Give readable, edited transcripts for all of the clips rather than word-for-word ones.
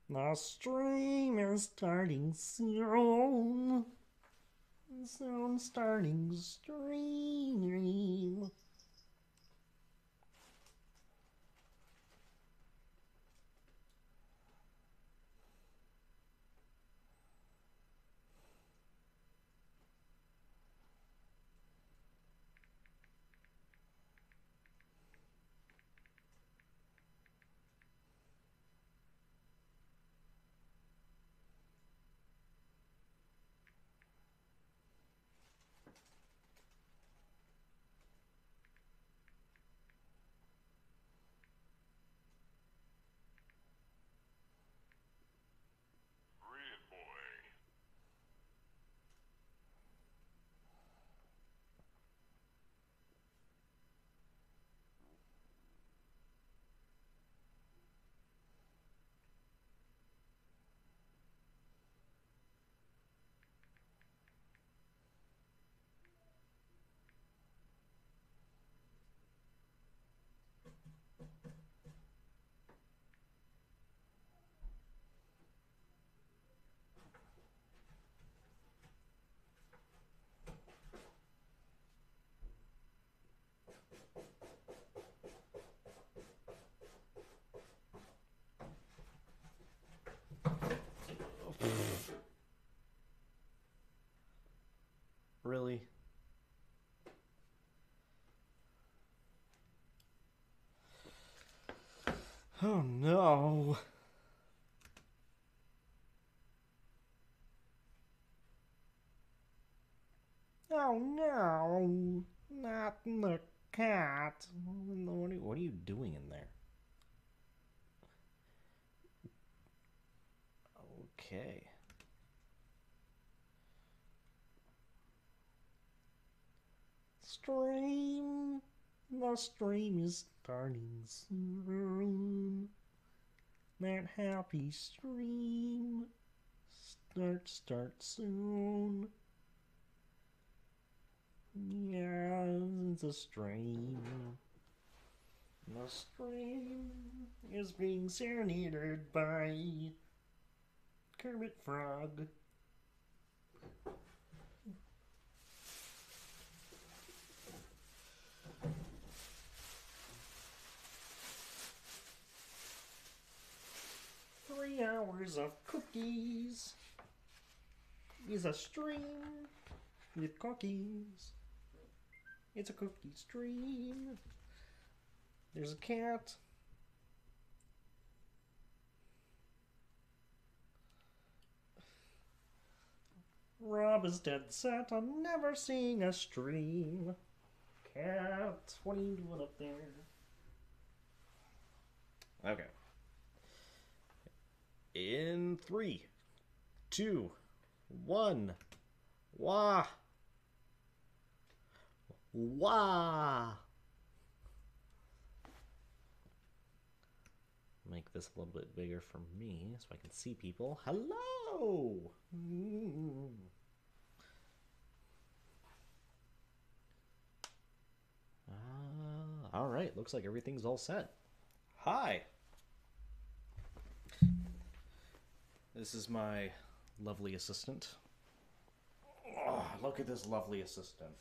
The stream is starting soon. Soon starting stream. Really? Oh no. Oh no. Not the cat. What are you doing in there? Okay. Stream. The stream is starting soon. That happy stream. Start soon. Yeah, it's a stream. The stream is being serenaded by Kermit Frog. Hours of cookies is a stream with cookies. It's a cookie stream. There's a cat. Rob is dead set on never seeing a stream. Cat, what are you doing up there? Okay. In 3, 2, 1. Wah! Wah! Make this a little bit bigger for me so I can see people. Hello! All right, looks like everything's all set. Hi! This is my lovely assistant. Oh, look at this lovely assistant.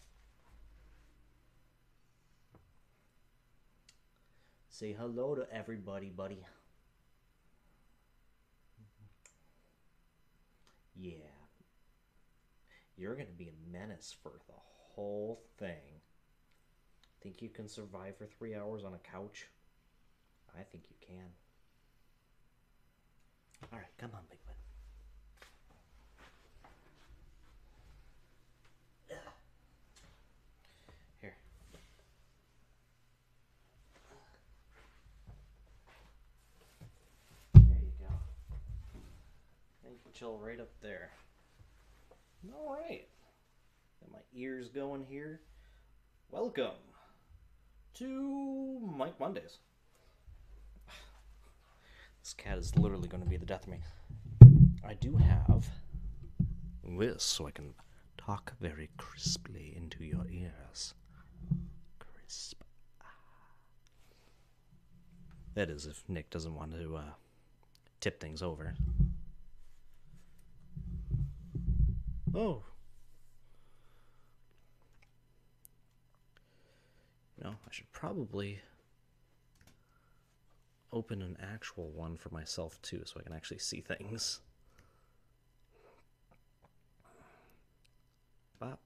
Say hello to everybody, buddy. Yeah. You're gonna be a menace for the whole thing. Think you can survive for 3 hours on a couch? I think you can. Alright, come on, big one. Here. There you go. And you can chill right up there. Alright. Got my ears going here. Welcome to Mike Mondays. This cat is literally going to be the death of me. I do have this so I can talk very crisply into your ears. Crisp. That is, if Nick doesn't want to tip things over. Oh. No, I should probably open an actual one for myself too, so I can actually see things. Bop.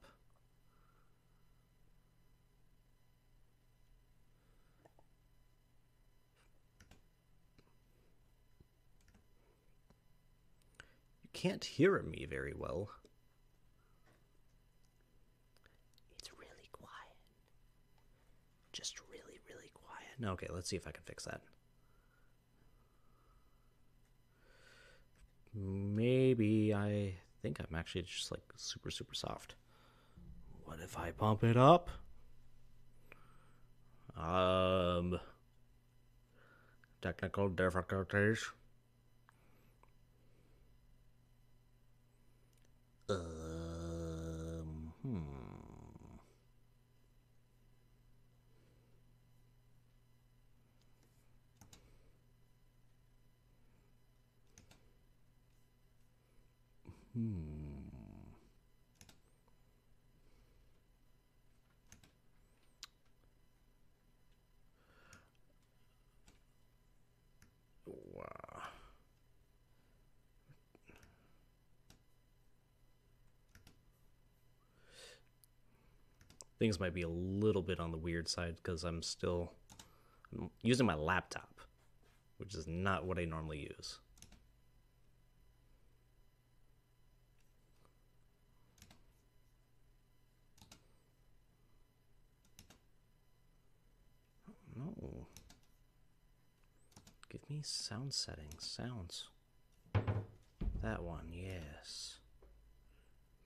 You can't hear me very well. It's really quiet. Just really, really quiet. Okay, let's see if I can fix that. Maybe I think I'm actually just like super, super soft. What if I pump it up? Technical difficulties. Hmm. Wow. Things might be a little bit on the weird side because I'm using my laptop, which is not what I normally use. No. Give me sound settings. Sounds. That one, yes.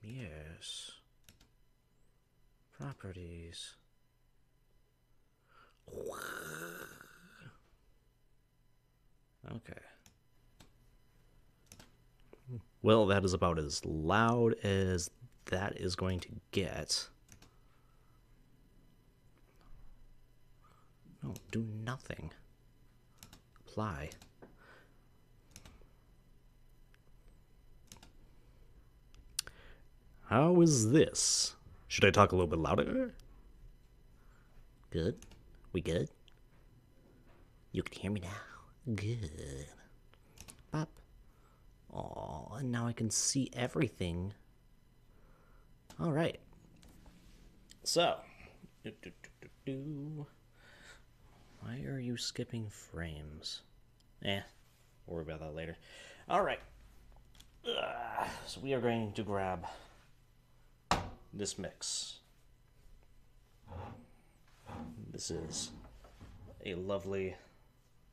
Yes. Properties. Okay. Well, that is about as loud as that is going to get. No, do nothing. Apply. How is this? Should I talk a little bit louder? Good. We good? You can hear me now. Good. Pop. Oh, and now I can see everything. All right. So. Why are you skipping frames? We'll worry about that later. All right. So we are going to grab this mix. This is a lovely,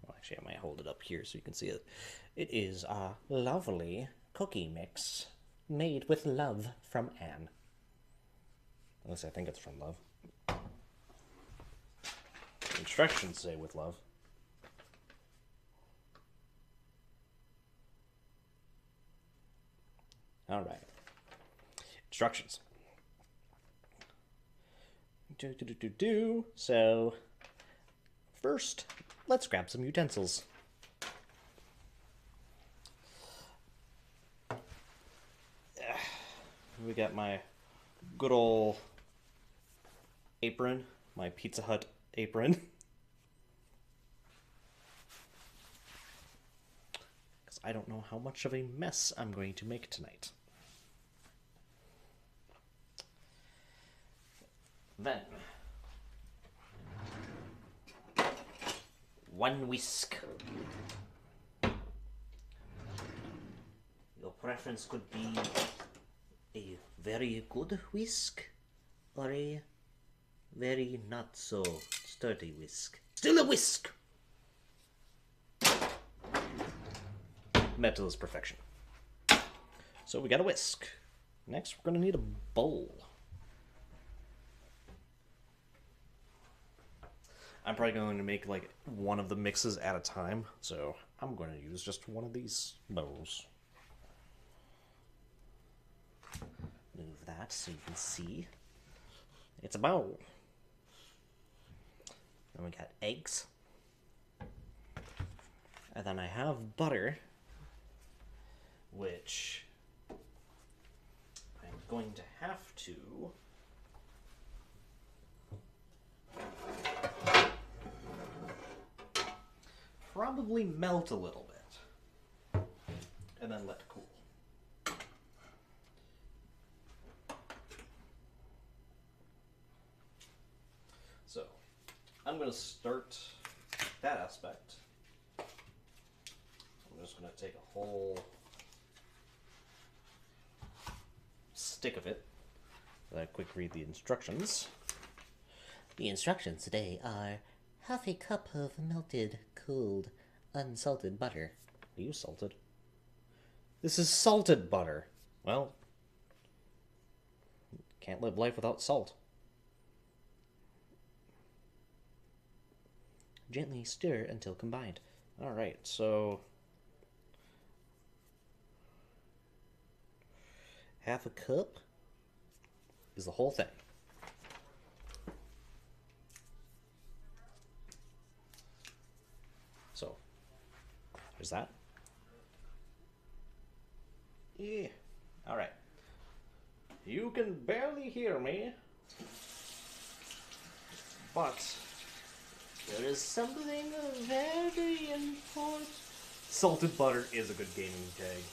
well, actually I might hold it up here so you can see it. It is a lovely cookie mix made with love from Anne. At least I think it's from love. Instructions say with love. All right. Instructions. So, first, let's grab some utensils. We got my good old apron, my Pizza Hut apron. Because I don't know how much of a mess I'm going to make tonight. Then, 1 whisk. Your preference could be a very good whisk or a very not so sturdy whisk. Still a whisk! Metal is perfection. So we got a whisk. Next, we're going to need a bowl. I'm probably going to make like one of the mixes at a time, so I'm going to use just one of these bowls. Move that so you can see. It's a bowl. Then we got eggs. And then I have butter, which I'm going to have to probably melt a little bit and then let cool. So I'm going to start that aspect. I'm just going to take a whole stick of it. Let me quick read the instructions. The instructions today are half a cup of melted, cooled, unsalted butter. Are you salted? This is salted butter. Well, can't live life without salt. Gently stir until combined. Alright, so half a cup is the whole thing. So, there's that. Yeah. Alright. You can barely hear me, but there is something very important. Salted butter is a good gaming tag.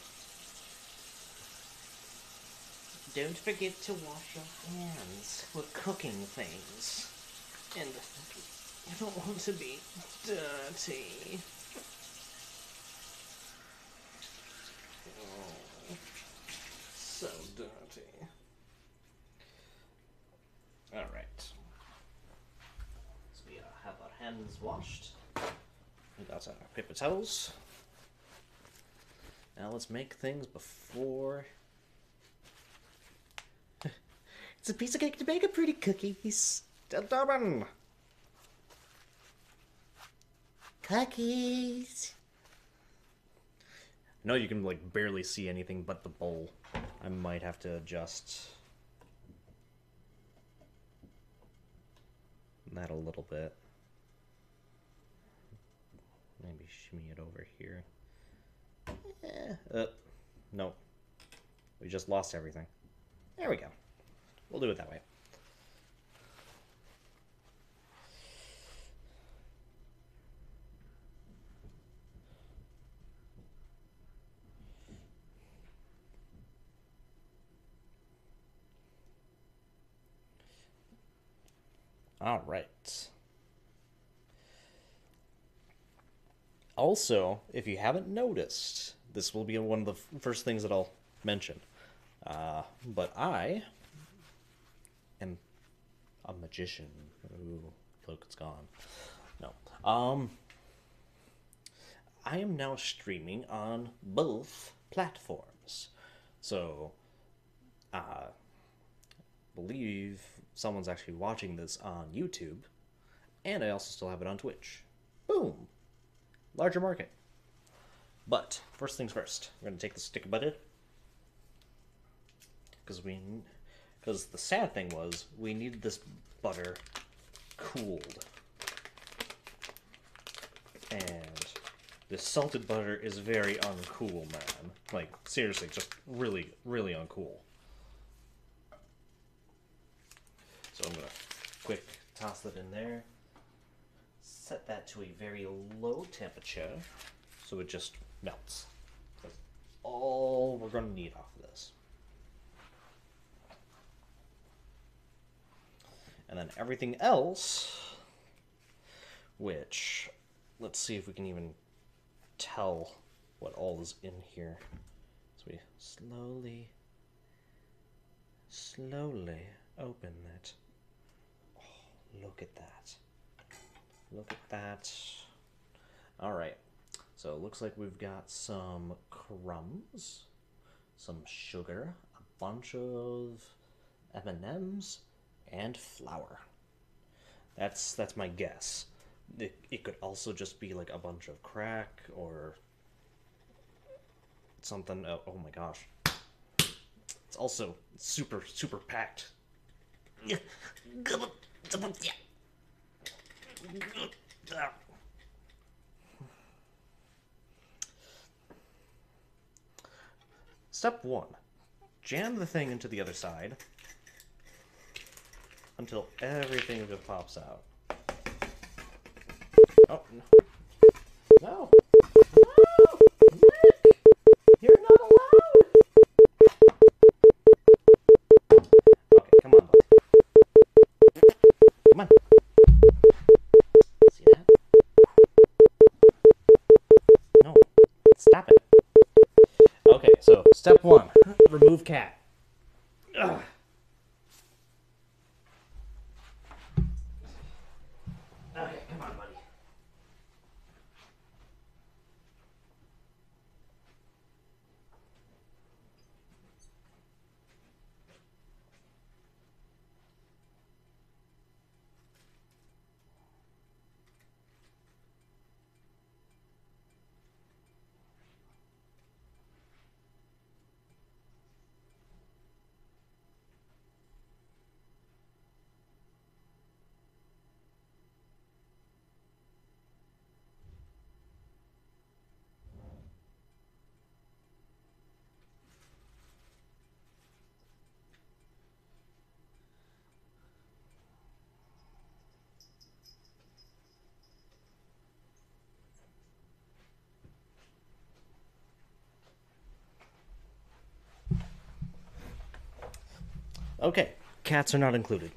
Don't forget to wash your hands. We're cooking things. And you don't want to be dirty. Oh, so dirty. Alright. So we have our hands washed. We got our paper towels. Now let's make things before... It's a piece of cake to bake a pretty cookies. Gentlemen! Cookies. I know you can like barely see anything but the bowl. I might have to adjust that a little bit. Maybe shimmy it over here. No. We just lost everything. There we go. We'll do it that way. All right. Also, if you haven't noticed, this will be one of the first things that I'll mention. But I am a magician. Ooh, look, it's gone. No. I am now streaming on both platforms. So, believe someone's actually watching this on YouTube, and I also still have it on Twitch. Boom! Larger market. But, first things first, we're going to take the stick of butter, because the sad thing was, we needed this butter cooled. And this salted butter is very uncool, man. Like, seriously, just really, really uncool. So I'm gonna quick toss it in there. Set that to a very low temperature so it just melts. That's all we're gonna need off of this. And then everything else, which, let's see if we can even tell what all is in here. So we slowly open it. Oh, look at that. Look at that. Alright, so it looks like we've got some crumbs, some sugar, a bunch of M&Ms, and flour. That's my guess. It could also just be like a bunch of crack or something. Oh my gosh. It's also super, super packed. Step 1. Jam the thing into the other side until everything just pops out. Oh, no. No! No! Nick! You're not allowed! Okay, come on, buddy. Come on. See that? No. Stop it. Okay, so step 1. Remove cat. Ugh. Okay, come on, buddy. Okay, cats are not included.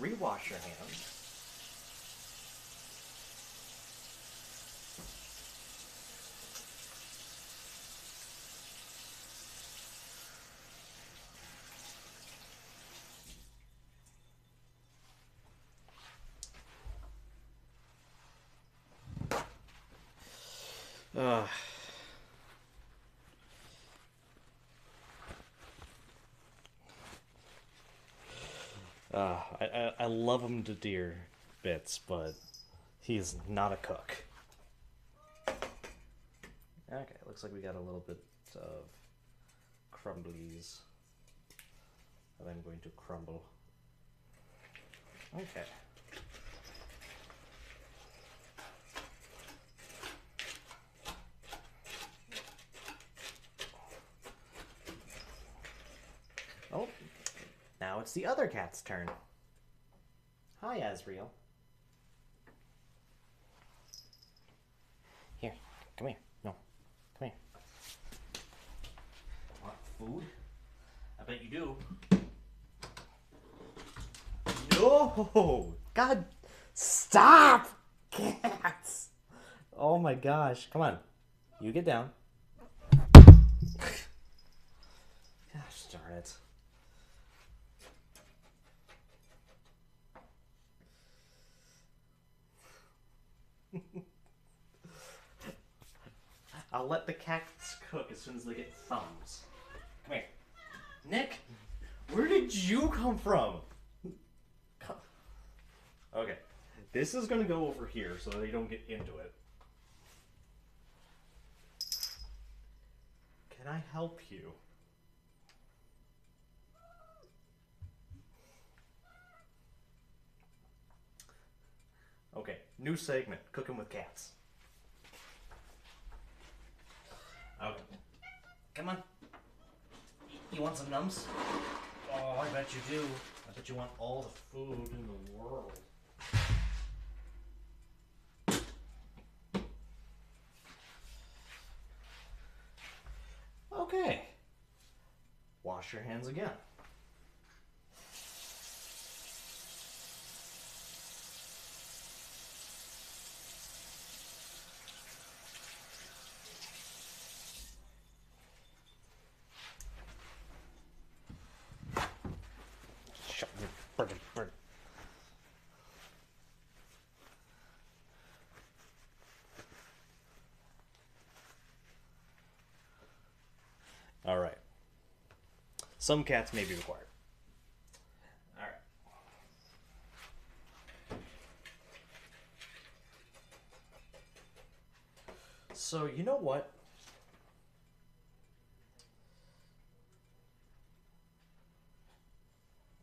Rewash your hands. Uh, I love him to dear bits, but he's not a cook. Okay, looks like we got a little bit of crumblies that I'm going to crumble. Okay. Oh, now it's the other cat's turn. Hi, Azriel. Here, come here. No, come here. Want food? I bet you do. No! God, stop! Cats! Oh my gosh, come on. You get down. Gosh darn it. I'll let the cats cook as soon as they get thumbs. Come here. Nick, where did you come from? Okay, this is gonna go over here so they don't get into it. Can I help you? Okay, new segment, cooking with cats. Okay. Come on. You want some nums? Oh, I bet you do. I bet you want all the food in the world. Okay. Wash your hands again. All right. Some cats may be required. All right. So, you know what?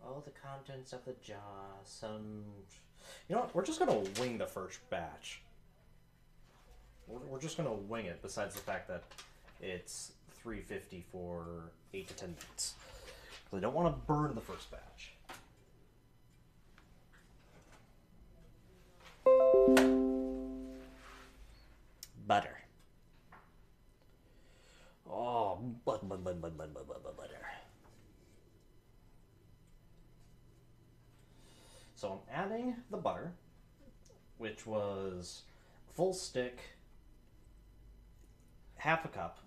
All the contents of the jar, some... You know what? We're just going to wing the first batch. we're just gonna wing it. Besides the fact that it's 350 for 8 to 10 minutes, because I don't want to burn the first batch. Butter. Oh, butter. So I'm adding the butter, which was full stick, half a cup.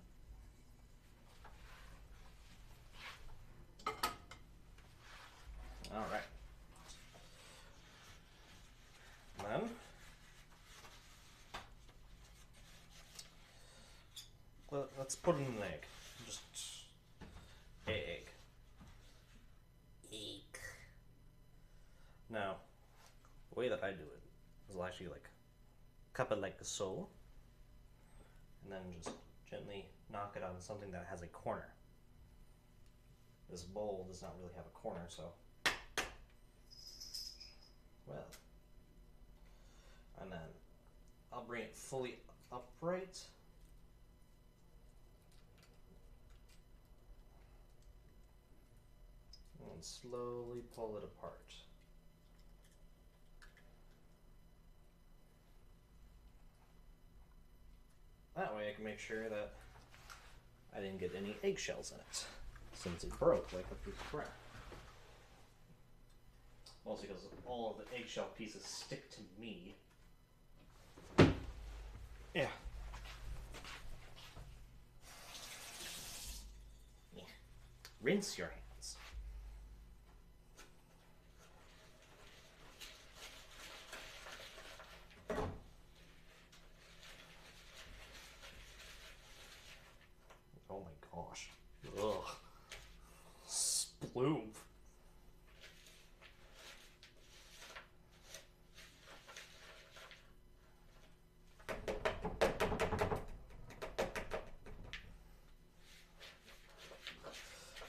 All right. Then let's put in an egg. Just egg. Egg. Now, the way that I do it is I'll actually like cup it like so, and then just gently knock it on something that has a corner. This bowl does not really have a corner, so well. And then I'll bring it fully upright. And slowly pull it apart. That way I can make sure that I didn't get any eggshells in it, since it broke like a piece of crap. Mostly because all of the eggshell pieces stick to me. Yeah. Yeah. Rinse your hands. Oh my gosh. Ugh. Sploof.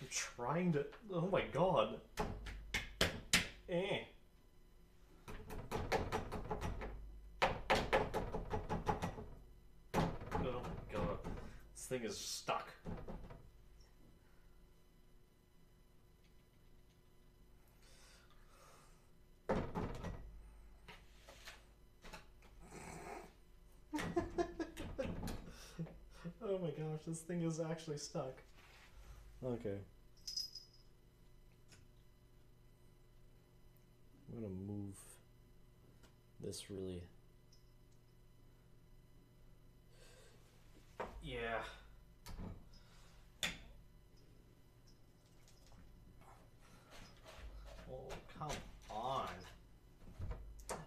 I'm trying to. Oh my god. Eh. Oh my god. This thing is stuck. Oh my gosh, this thing is actually stuck. Okay. I'm gonna move this really. Yeah. Oh, come on.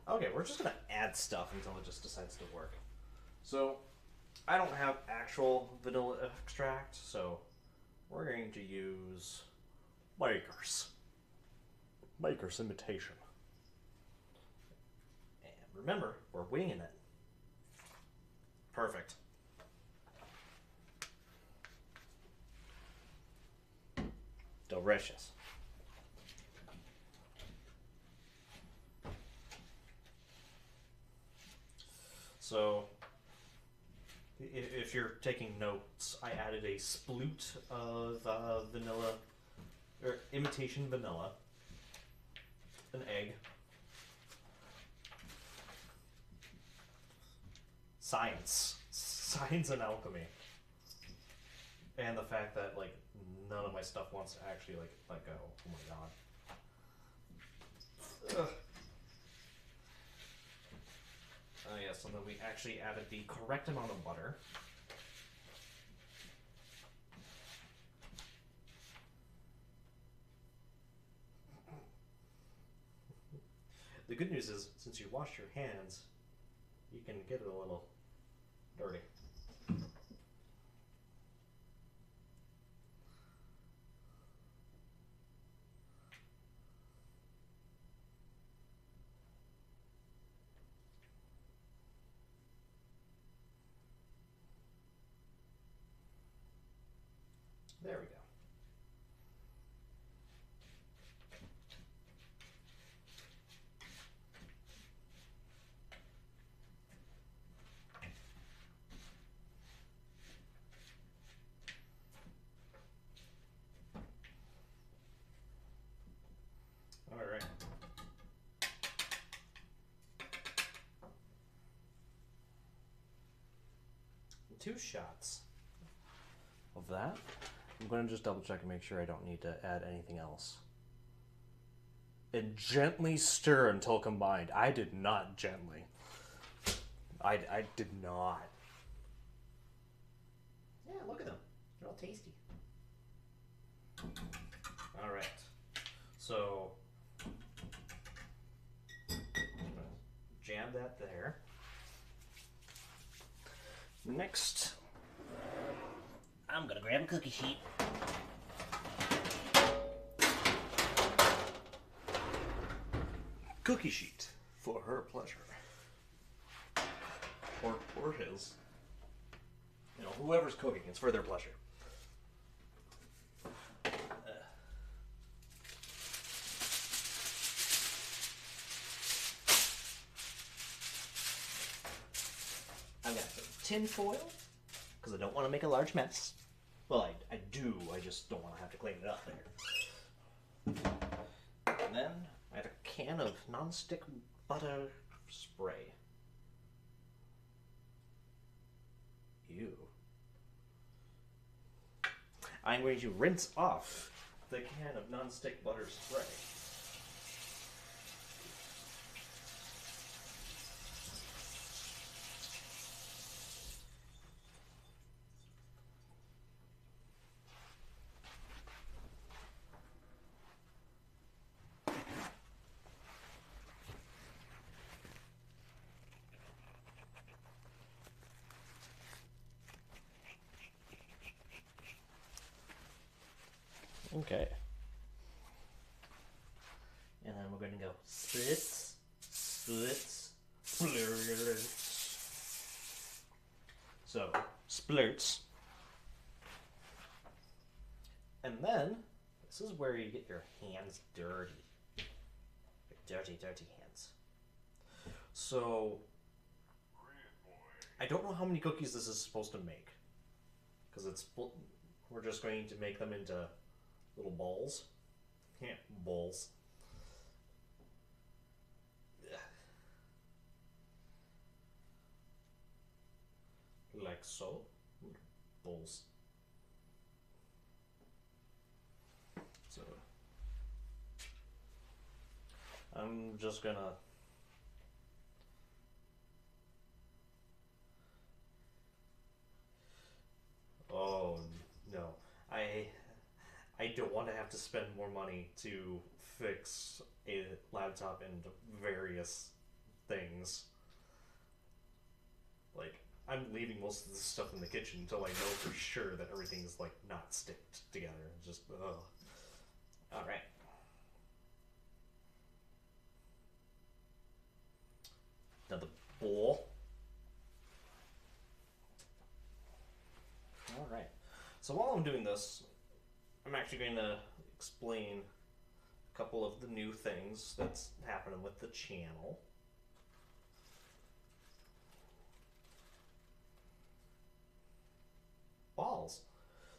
Okay, we're just gonna add stuff until it just decides to work. So, I don't have actual vanilla extract, so we're going to use Maker's imitation. And remember, we're winging it. Perfect. Delicious. So, if you're taking notes, I added a sploot of vanilla, or imitation vanilla, an egg, science and alchemy, and the fact that like none of my stuff wants to actually like let go. Oh my god. Ugh. Oh yeah, so then we actually added the correct amount of butter. The good news is, since you wash your hands, you can get it a little dirty. There we go. 2 shots of that. I'm going to just double check and make sure I don't need to add anything else. And gently stir until combined. I did not gently. I did not. Yeah, look at them. They're all tasty. All right. So, jam that there. Next, I'm gonna grab a cookie sheet. cookie sheet for her pleasure. Or his. You know, whoever's cooking, it's for their pleasure. I've got some tin foil, because I don't want to make a large mess. Well, I do, I just don't want to have to clean it up there. And then I have a can of non-stick butter spray. Ew. I'm going to rinse off the can of non-stick butter spray. Okay. And then we're going to go splits, splits, splurts. So, splurts. And then, this is where you get your hands dirty. Your dirty, dirty hands. So, I don't know how many cookies this is supposed to make. Because we're just going to make them into little balls. Yeah, balls. Like so. Balls. So, I'm just gonna oh no. I don't want to have to spend more money to fix a laptop and various things. Like, I'm leaving most of this stuff in the kitchen until I know for sure that everything's like not sticked together. Just ugh. All right. Now the bowl. All right. So while I'm doing this, I'm actually going to explain a couple of the new things that's happening with the channel. Balls.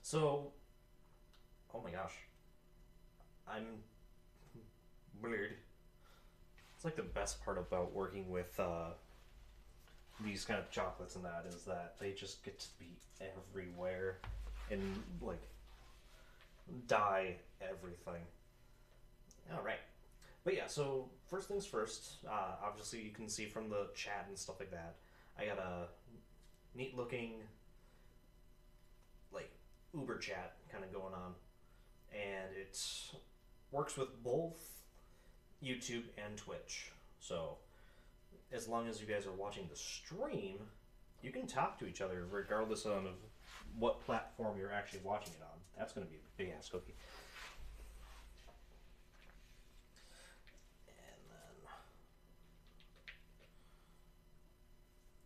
So, oh my gosh, I'm weird. It's like the best part about working with these kind of chocolates and that is that they just get to be everywhere and like dye everything. All right. But yeah, so first things first, obviously you can see from the chat and stuff like that, I got a neat looking like Uber chat kind of going on, and it works with both YouTube and Twitch. So as long as you guys are watching the stream, you can talk to each other regardless of what platform you're actually watching it on. That's going to be a big ass cookie. And then,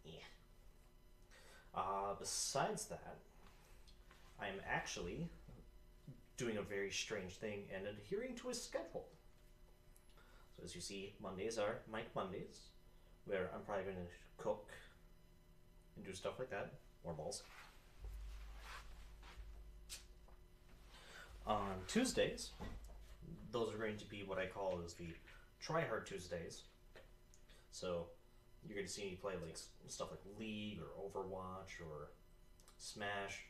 yeah. Besides that, I'm actually doing a very strange thing and adhering to a schedule. So as you see, Mondays are Mike Mondays, where I'm probably going to cook and do stuff like that. More balls. On Tuesdays, those are going to be what I call as the Try Hard Tuesdays. So you're going to see me play like stuff like League or Overwatch or Smash,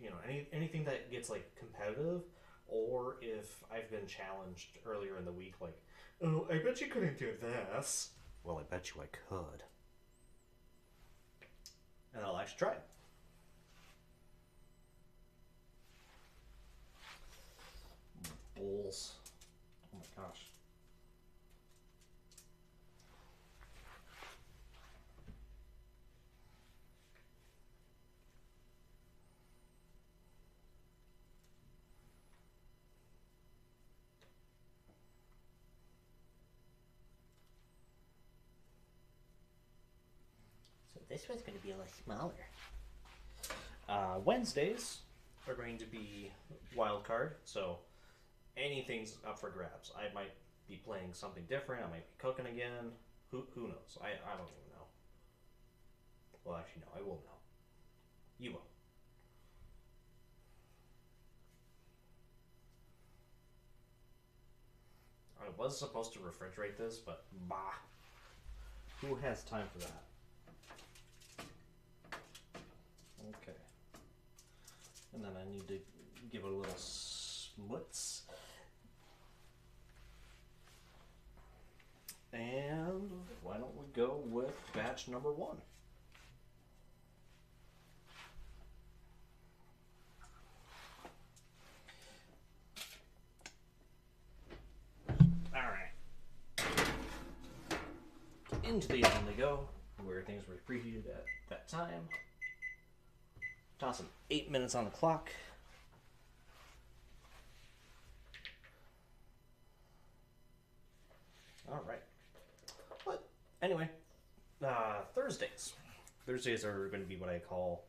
anything that gets like competitive, or if I've been challenged earlier in the week, like, oh, I bet you couldn't do this. Well, I bet you I could. And I'll actually try it. Bowls. Oh my gosh. So this one's going to be a lot smaller. Wednesdays are going to be wild card, so anything's up for grabs. I might be playing something different. I might be cooking again. Who knows? I don't even know. Well, actually, no. I will know. You will. I was supposed to refrigerate this, but bah. Who has time for that? Okay. And then I need to give it a little smuts. And why don't we go with batch number 1? Alright. Into the oven they go, where things were preheated at that time. Toss them 8 minutes on the clock. Alright. But anyway, Thursdays. Thursdays are going to be what I call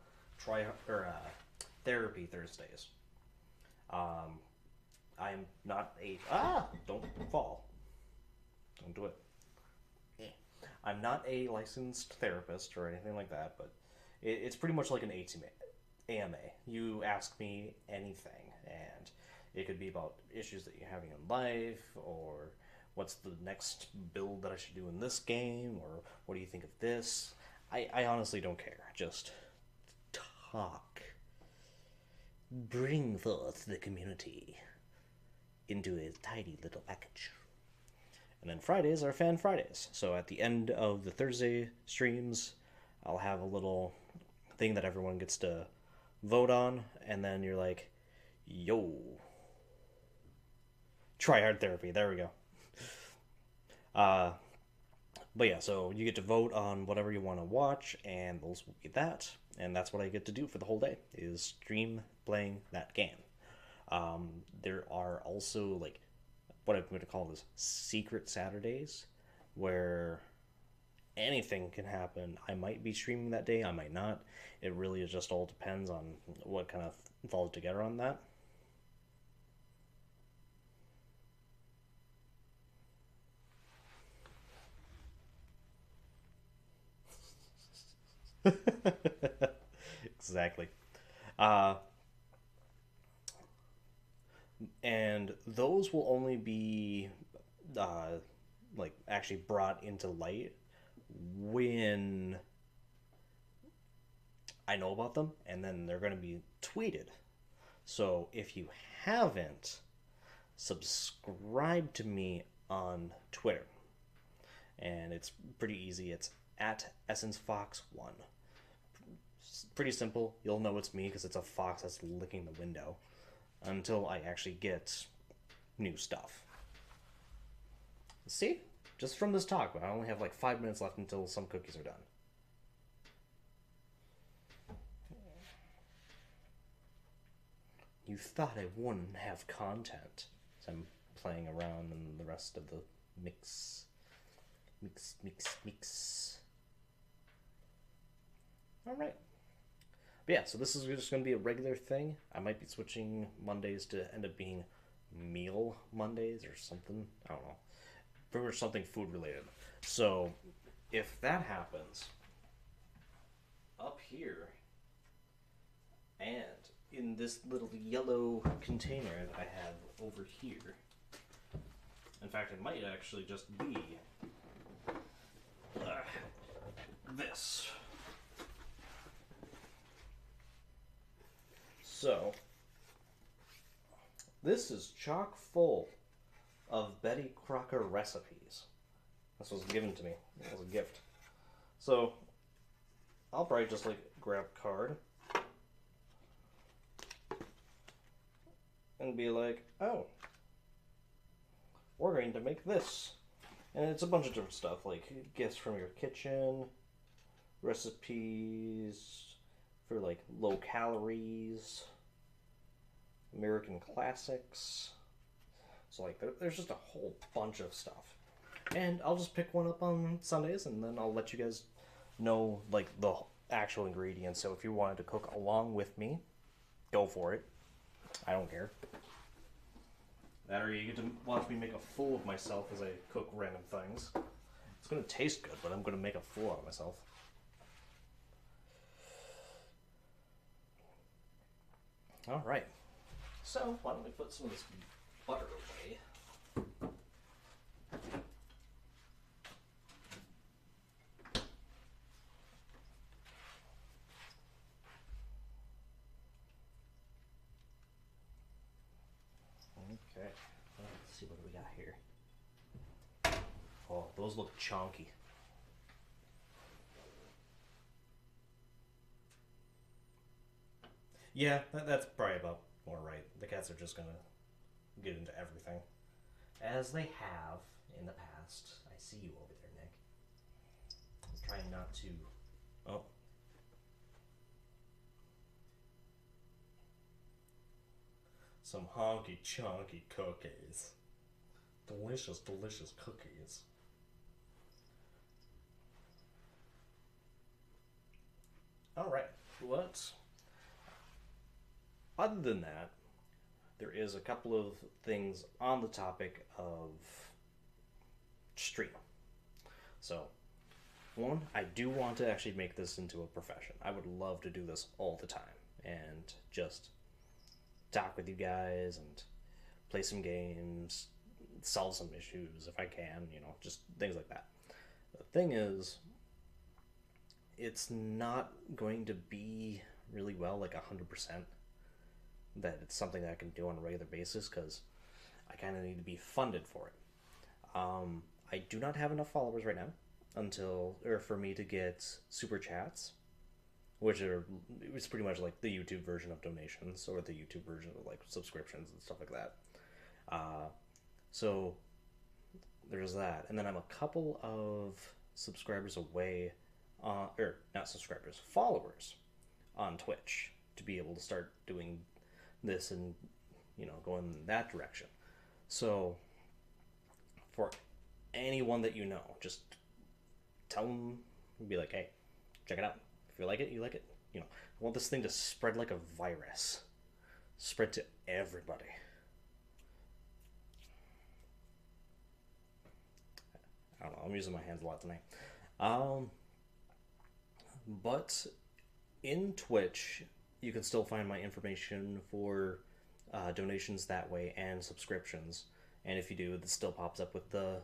therapy Thursdays. I'm not a don't fall. Don't do it. I'm not a licensed therapist or anything like that, but it's pretty much like an AMA. You ask me anything, and it could be about issues that you're having in life, or what's the next build that I should do in this game, or what do you think of this? I honestly don't care. Just talk. Bring forth the community into a tidy little package. And then Fridays are Fan Fridays. So at the end of the Thursday streams, I'll have a little thing that everyone gets to vote on, and then you're like, yo. Try hard therapy. There we go. But yeah, so you get to vote on whatever you want to watch, and those will be that. And that's what I get to do for the whole day, is stream playing that game. There are also, like, what I'm going to call this secret Saturdays, where anything can happen. I might be streaming that day, I might not. It really just all depends on what kind of falls together on that. Exactly. And those will only be like actually brought into light when I know about them, and then they're going to be tweeted. So if you haven't, subscribe to me on Twitter, and it's pretty easy. It's at EssenceFox1. Pretty simple. You'll know it's me because it's a fox that's licking the window until I actually get new stuff. See? Just from this talk, but I only have like 5 minutes left until some cookies are done. You thought I wouldn't have content. So I'm playing around in the rest of the mix. Alright. But yeah, so this is just going to be a regular thing. I might be switching Mondays to end up being meal Mondays or something. I don't know. Pretty much something food related. So if that happens, up here and in this little yellow container that I have over here, in fact, it might actually just be this. So, this is chock full of Betty Crocker recipes. This was given to me as a gift. So, I'll probably just like grab a card and be like, oh, we're going to make this. And it's a bunch of different stuff, like gifts from your kitchen, recipes for like low calories, American classics. So like there's just a whole bunch of stuff. And I'll just pick one up on Sundays and then I'll let you guys know like the actual ingredients. So if you wanted to cook along with me, go for it. I don't care. That or you get to watch me make a fool of myself as I cook random things. It's gonna taste good, but I'm gonna make a fool out of myself. Alright. So, why don't we put some of this butter away? Okay, let's see what we got here. Oh, those look chonky. Yeah, that's probably about more right. The cats are just gonna get into everything. As they have in the past. I see you over there, Nick. I'm trying not to... Oh. Some honky chonky cookies. Delicious, delicious cookies. Alright, let's... Other than that, there is a couple of things on the topic of stream. So, one, I do want to actually make this into a profession. I would love to do this all the time and just talk with you guys and play some games, solve some issues if I can, you know, just things like that. The thing is, it's not going to be really well, like 100%, that it's something that I can do on a regular basis because I kind of need to be funded for it. I do not have enough followers right now for me to get super chats, it's pretty much like the YouTube version of donations or the YouTube version of like subscriptions and stuff like that. So there's that, and then I'm a couple of subscribers away, or not subscribers, followers on Twitch to be able to start doing this and, you know, going in that direction. So for anyone that you know, just tell them, be like, hey, check it out. If you like it, you like it. You know, I want this thing to spread like a virus. Spread to everybody. I don't know, I'm using my hands a lot tonight. But in Twitch, you can still find my information for donations that way and subscriptions. And if you do, it still pops up with the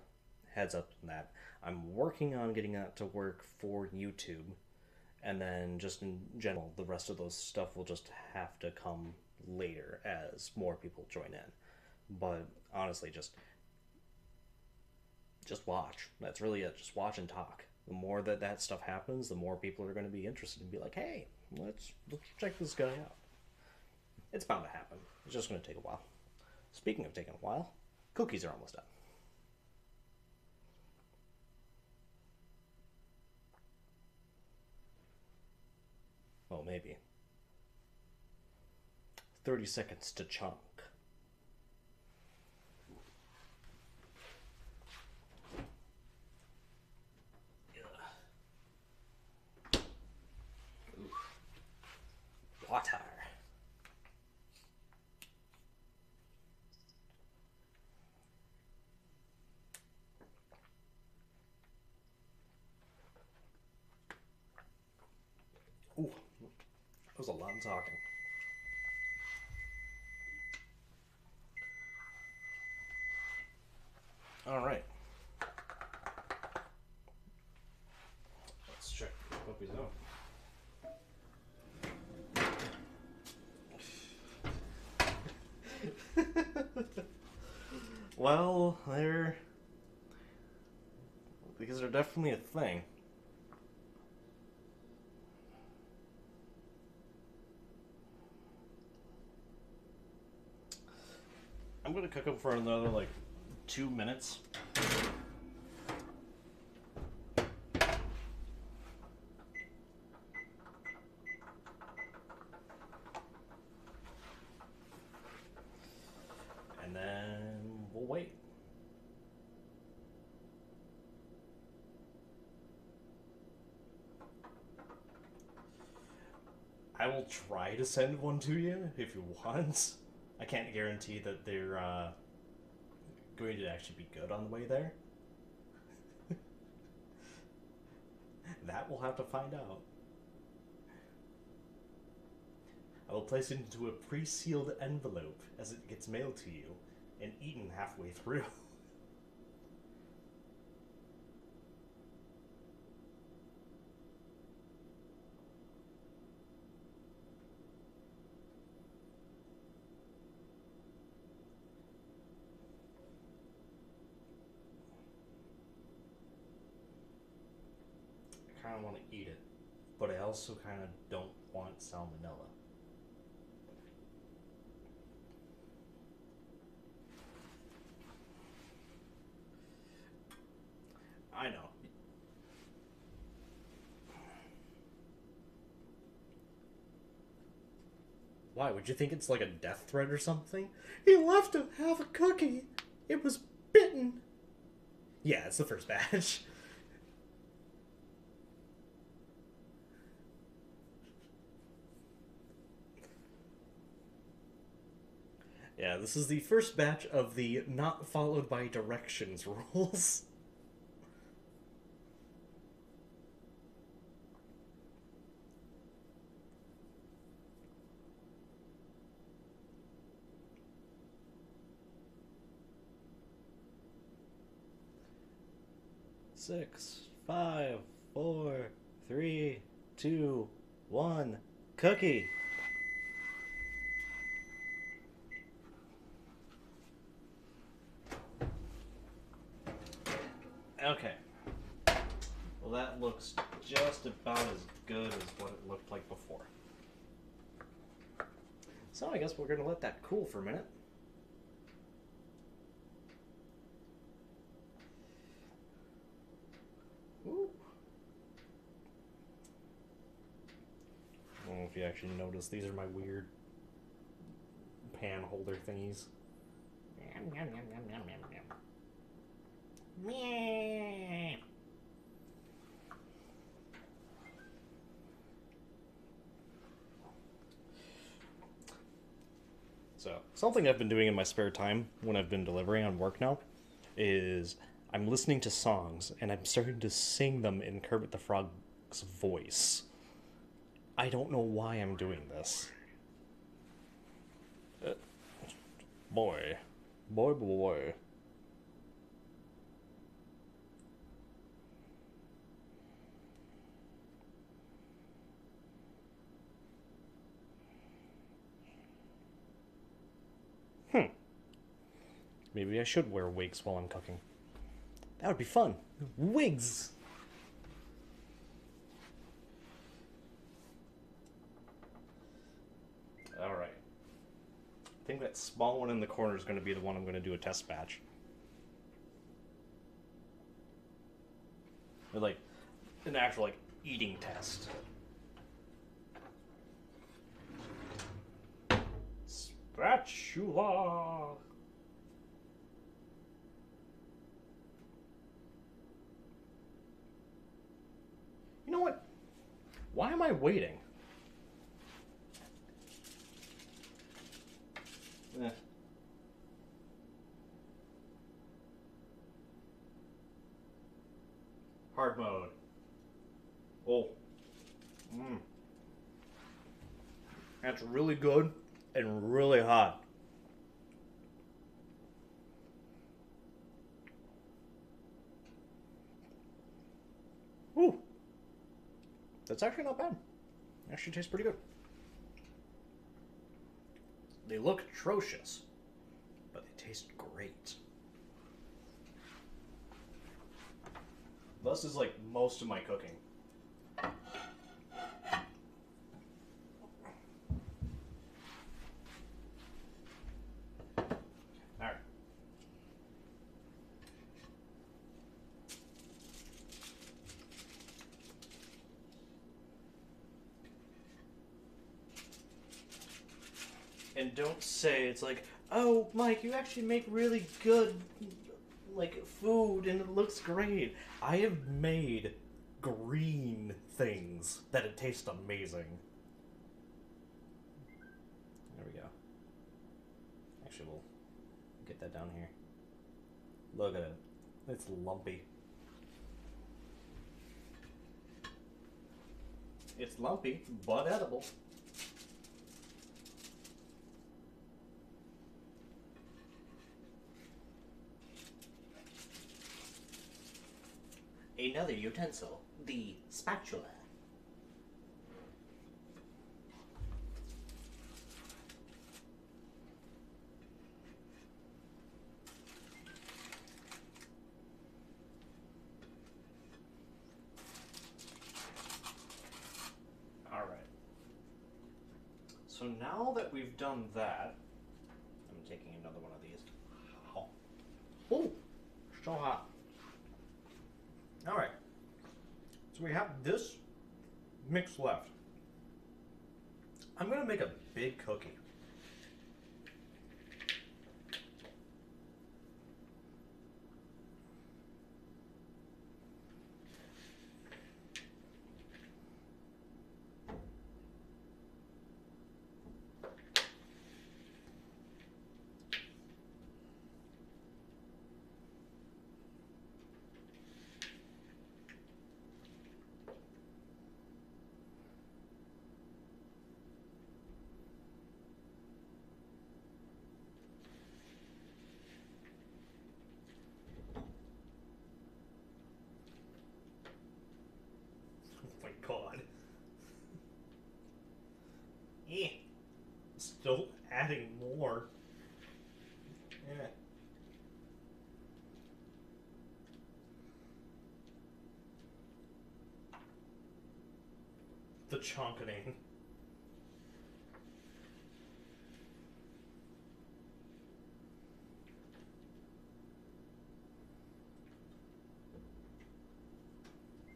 heads up on that. I'm working on getting that to work for YouTube. And then just in general, the rest of those stuff will just have to come later as more people join in. But honestly, just watch. That's really it. Just watch and talk. The more that stuff happens, the more people are going to be interested and be like, hey, let's check this guy out. It's bound to happen. It's just going to take a while. Speaking of taking a while, cookies are almost done. Well, maybe. 30 seconds to chunk. Water. Ooh, that was a lot of talking. All right. Let's check the puppies out. Well, because they're definitely a thing. I'm gonna cook them for another like 2 minutes. And then we'll wait. I will try to send one to you if you want. I can't guarantee that they're going to actually be good on the way there. That we'll have to find out. I will place it into a pre-sealed envelope as it gets mailed to you and eaten halfway through. I kind of want to eat it, but I also kind of don't want salmonella. I know. Why? Would you think it's like a death threat or something? He left him half a cookie. It was bitten. Yeah, it's the first batch. Yeah, this is the first batch of the not followed by directions rules. Six, 5, 4, 3, 2, 1. Cookie. Okay. Well, that looks just about as good as what it looked like before. So I guess we're going to let that cool for a minute. Ooh. I don't know if you actually noticed, these are my weird pan holder thingies. Yum, yum, yum, yum, yum, yum, yum. Meh. So, something I've been doing in my spare time when I've been delivering on work now is I'm listening to songs and I'm starting to sing them in Kermit the Frog's voice. I don't know why I'm doing this. Boy. Boy, boy. Maybe I should wear wigs while I'm cooking. That would be fun. Wigs! Alright. I think that small one in the corner is going to be the one I'm going to do a test batch. Or like, an actual, like, eating test. Spatula! You know what? Why am I waiting? Eh. Hard mode. Oh. That's really good and really hot. Ooh. That's actually not bad. Actually tastes pretty good. They look atrocious, but they taste great. Thus is like most of my cooking. Alright. And don't say it's like, oh, Mike, you actually make really good, like, food and it looks great. I have made green things that it tastes amazing. There we go. Actually, we'll get that down here. Look at it. It's lumpy. It's lumpy, but edible. Another utensil, the spatula. Alright. So now that we've done that, I'm taking another one of these. Oh, so hot. Alright. So we have this mix left. I'm going to make a big cookie. Oh my god. Eh. Still adding more. Eh. The chonkening.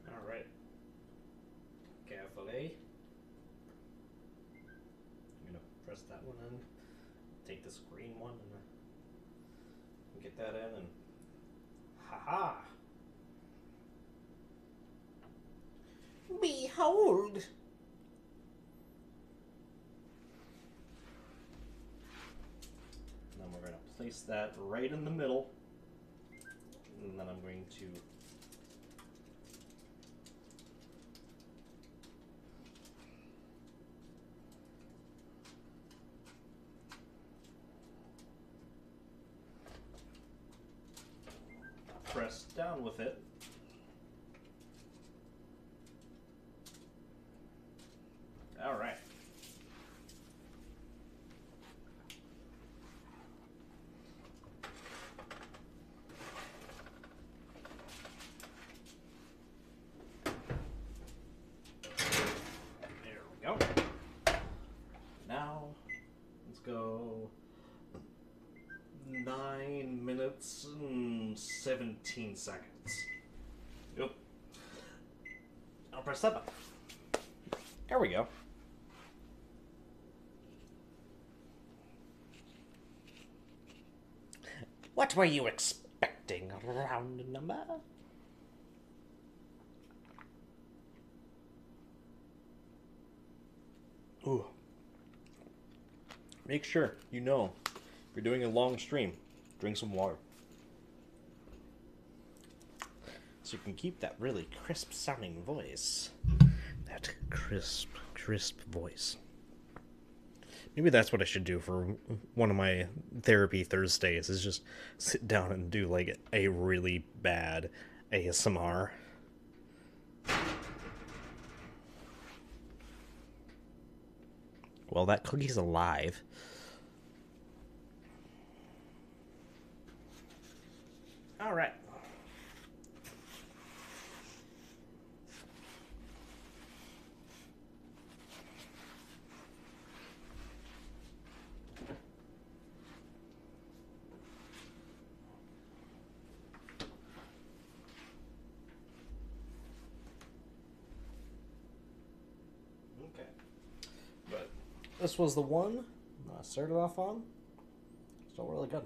Alright. Carefully. I'm gonna press that one in. Take this green one and get that in and haha! Behold! And then we're gonna place that right in the middle. And then I'm going to press down with it. All right. There we go. Now, let's go 9 minutes and 17 seconds. Yep. I'll press that button. There we go. What were you expecting, round number? Ooh. Make sure you know if you're doing a long stream, drink some water. So you can keep that really crisp sounding voice. That crisp voice. Maybe that's what I should do for one of my therapy Thursdays, is just sit down and do like a really bad ASMR. Well, that cookie's alive. All right. this was the one I started off on. Still really good.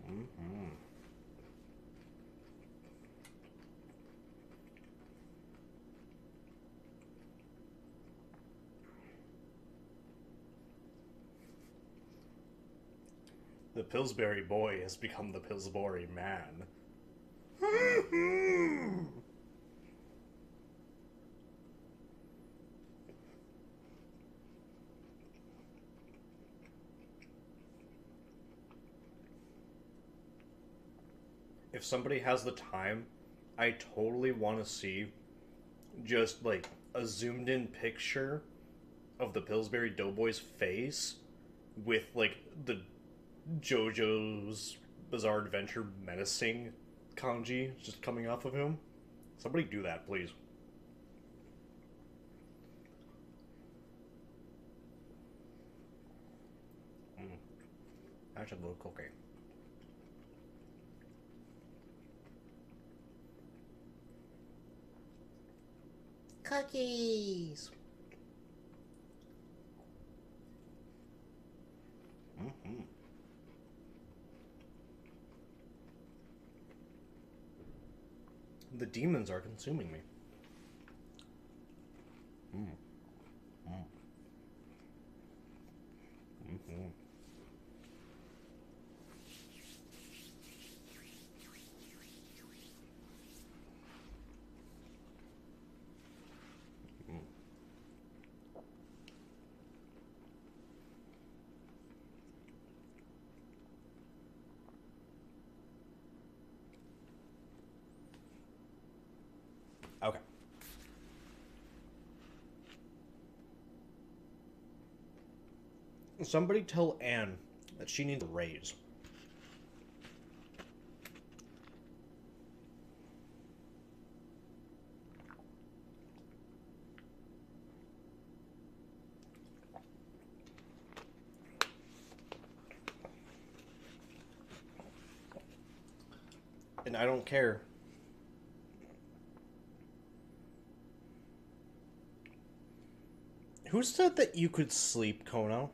Mm-hmm. The Pillsbury boy has become the Pillsbury man. If somebody has the time, I totally want to see just like a zoomed in picture of the Pillsbury Doughboy's face with like the JoJo's Bizarre Adventure menacing kanji just coming off of him. Somebody do that, please. That's a good cookie. Cookies! Mm-hmm. The demons are consuming me. Mm. Mm. Mm-hmm. Okay. Somebody tell Anne that she needs a raise. And I don't care. Who said that you could sleep, Kono?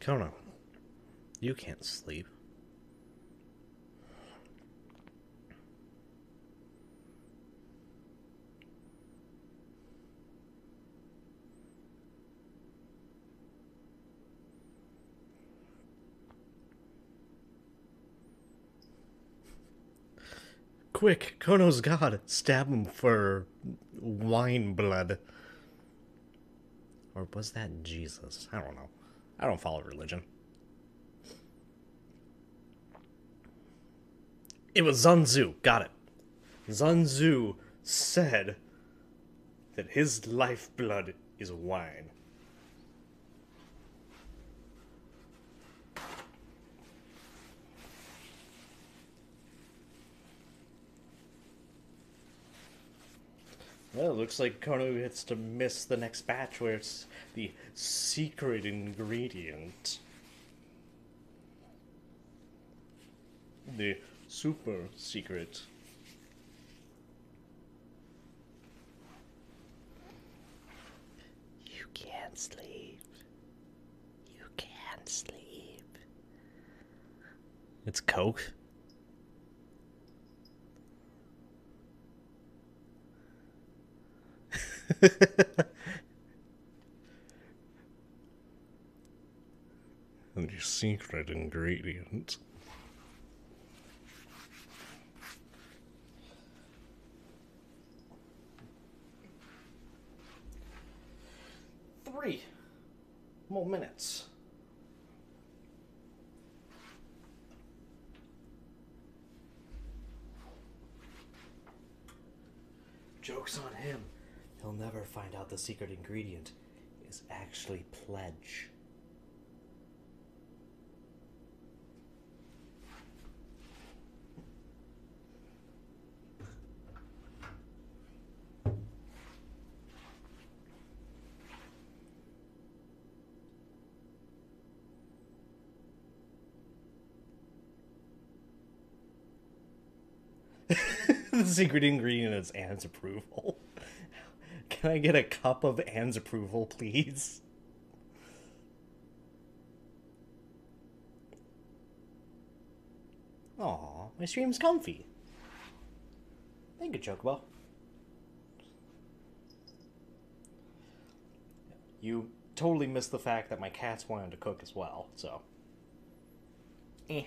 Kono, you can't sleep. Quick, Kono's god, stab him for wine blood. Or was that Jesus? I don't know. I don't follow religion. It was Sun Tzu. Got it. Sun Tzu said that his lifeblood is wine. Well, it looks like Kono gets to miss the next batch where it's the secret ingredient. The super secret. You can't sleep. You can't sleep. It's Coke. And your secret ingredient. Three more minutes. Joke's on him. He'll never find out the secret ingredient is actually pledge. The secret ingredient is Anne's approval. Can I get a cup of Anne's approval, please? Aw, my stream's comfy. Thank you, Chocobo. You totally missed the fact that my cats wanted to cook as well, so. Eh.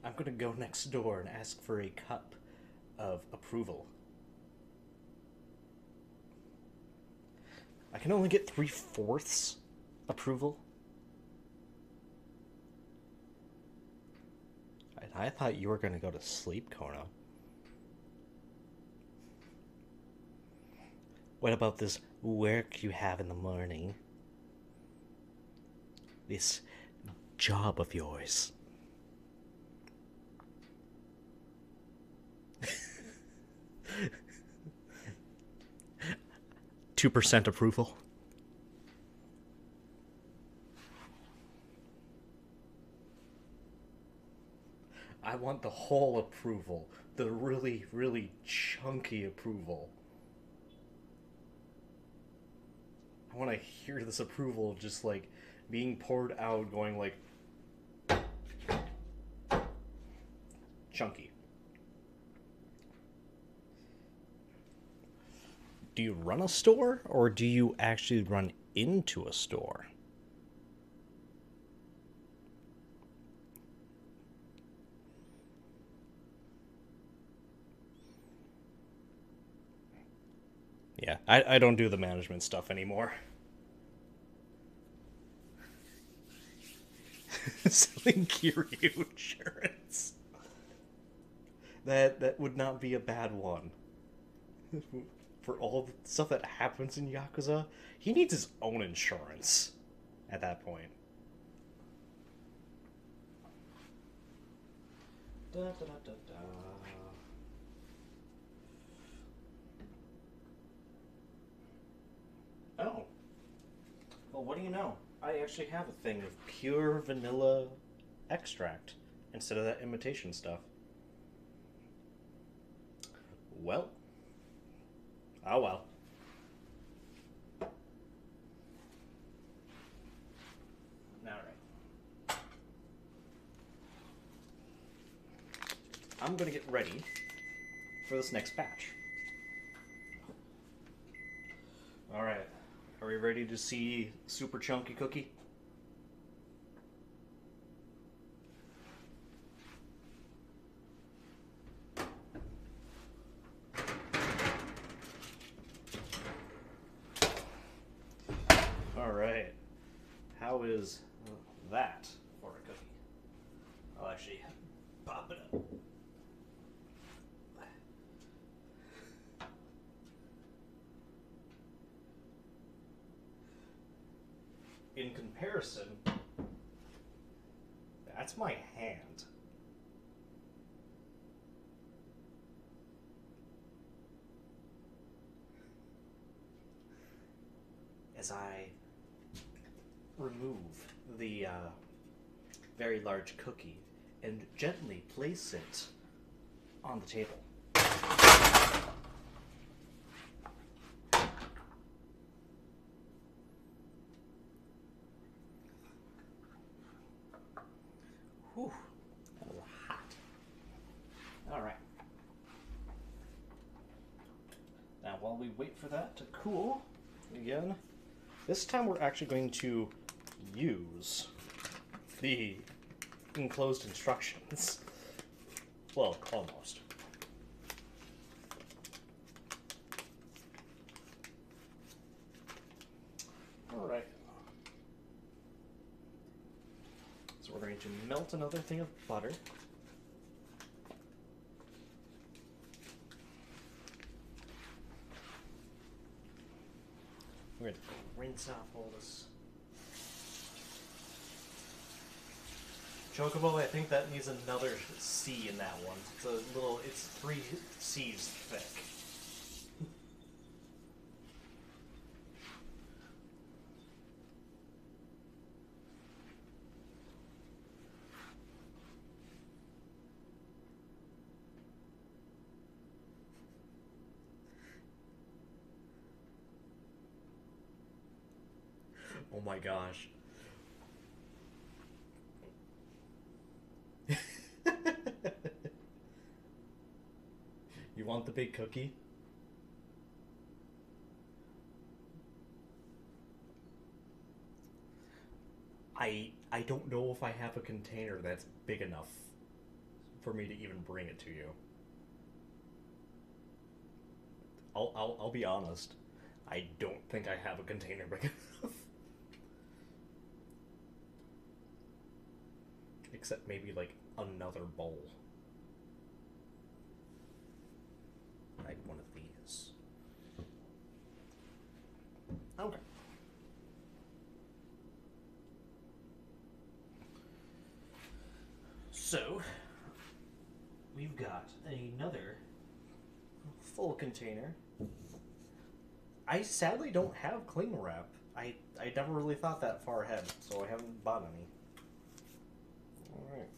I'm gonna go next door and ask for a cup of approval. I can only get 3/4 approval. I thought you were gonna go to sleep, Kono. What about this work you have in the morning? This job of yours. 2% approval. I want the whole approval. The really, really chunky approval. I want to hear this approval just like being poured out, going like chunky. Do you run a store, or do you actually run into a store? Yeah, I don't do the management stuff anymore. Selling Kiryu insurance. That would not be a bad one. For all the stuff that happens in Yakuza, he needs his own insurance at that point. Da, da, da, da, da. Oh. Well, what do you know? I actually have a thing of pure vanilla extract instead of that imitation stuff. Well. Oh well. Alright. I'm gonna get ready for this next batch. Alright. Are we ready to see Super Chunky Cookie? Alright. How is that for a cookie? I'll actually pop it up. In comparison, that's my hand. As I remove the very large cookie and gently place it on the table. Whew, that was hot. All right. Now, while we wait for that to cool again, this time we're actually going to use the enclosed instructions. Well, almost. All right. So we're going to melt another thing of butter. We're going to rinse off all this. Chocobo, I think that needs another C in that one. It's 3 C's thick. Oh my gosh. You want the big cookie? I don't know if I have a container that's big enough for me to even bring it to you. I'll be honest. I don't think I have a container big enough. Except maybe like another bowl. Like one of these. Okay. So, we've got another full container. I sadly don't have cling wrap. I never really thought that far ahead, so I haven't bought any. Alright.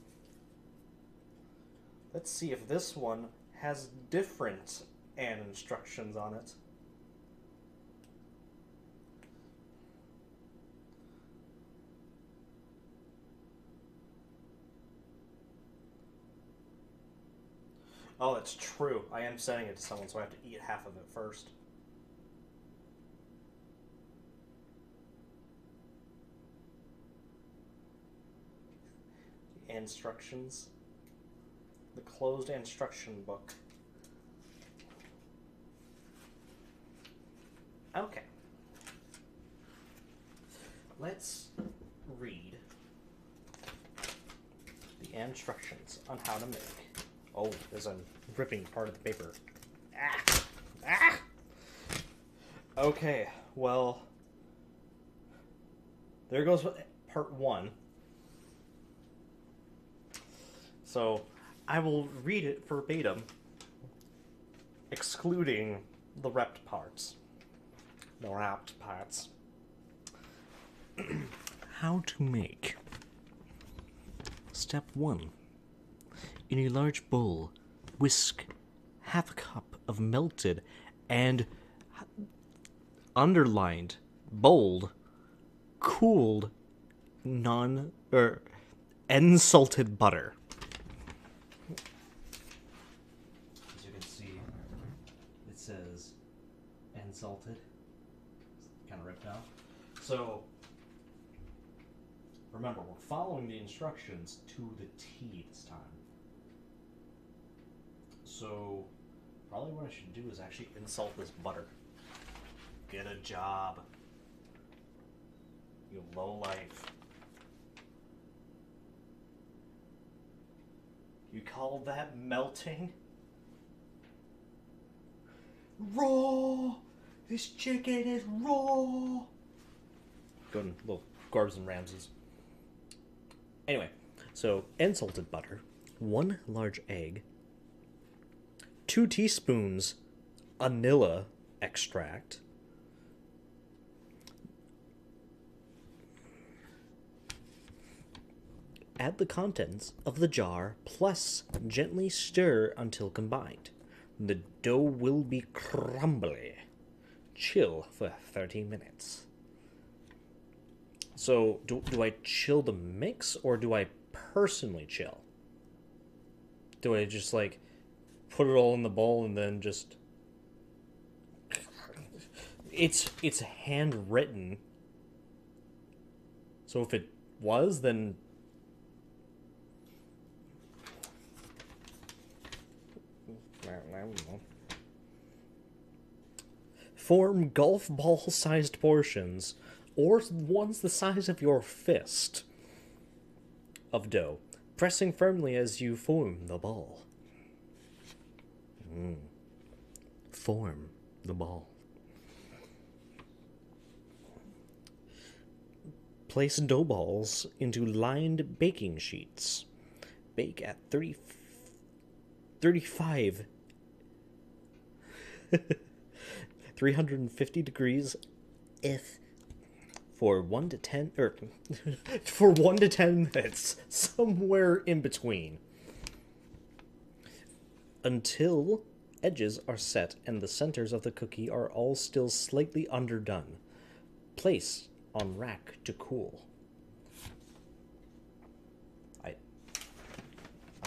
Let's see if this one has different and instructions on it. Oh, that's true. I am sending it to someone, so I have to eat half of it first. The instructions. The closed instruction book. Okay. Let's read the instructions on how to make. Oh, as I'm ripping part of the paper. Ah! Ah! Okay, well, there goes part one. So, I will read it verbatim, excluding the wrapped parts. The wrapped parts. How to make. Step 1. In a large bowl, whisk half a cup of melted and underlined, bold, cooled, unsalted butter. As you can see, it says unsalted. It's kind of ripped out. So, remember, we're following the instructions to the T this time. So, probably what I should do is actually insult this butter. Get a job. You lowlife. You call that melting? Raw! This chicken is raw! Good little Gordon Ramsay's. Anyway, so unsalted butter, 1 large egg, 2 teaspoons vanilla extract, add the contents of the jar, plus gently stir until combined. The dough will be crumbly. Chill for 30 minutes. So, do I chill the mix, or do I personally chill? Do I just, like, put it all in the bowl and then just... It's handwritten. So if it was, then... I don't know. Form golf ball-sized portions, or ones the size of your fist, of dough, pressing firmly as you form the ball. Form the ball. Place dough balls into lined baking sheets. Bake at 350 degrees if for 1 to 10 for 1 to 10 minutes, somewhere in between, until edges are set and the centers of the cookie are all still slightly underdone. Place on rack to cool. I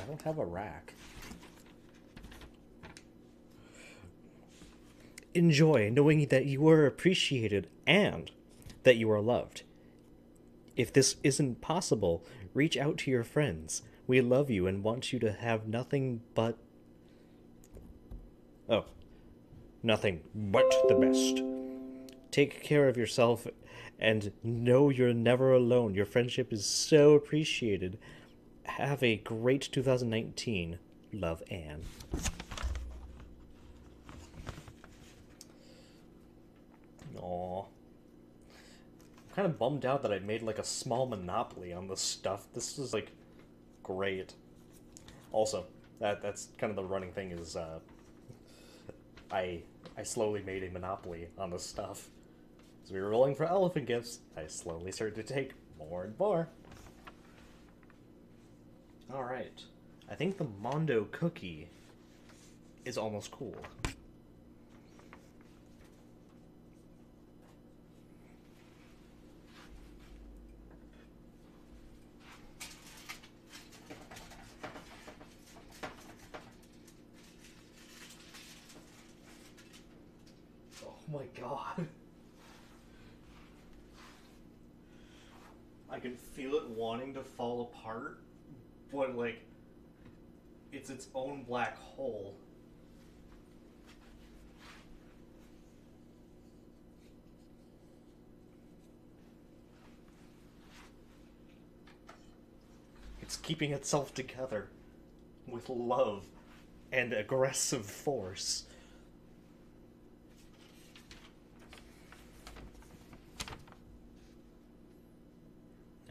don't have a rack. Enjoy knowing that you are appreciated and that you are loved. If this isn't possible, reach out to your friends. We love you and want you to have nothing but... Oh. Nothing but the best. Take care of yourself and know you're never alone. Your friendship is so appreciated. Have a great 2019. Love, Anne. Aww. I'm kind of bummed out that I made like a small monopoly on this stuff. This is like great. Also, that's kind of the running thing is I slowly made a monopoly on this stuff. As we were rolling for elephant gifts, I slowly started to take more and more. Alright. I think the Mondo cookie is almost cool. Oh my god. I can feel it wanting to fall apart, but like, it's its own black hole. It's keeping itself together with love and aggressive force.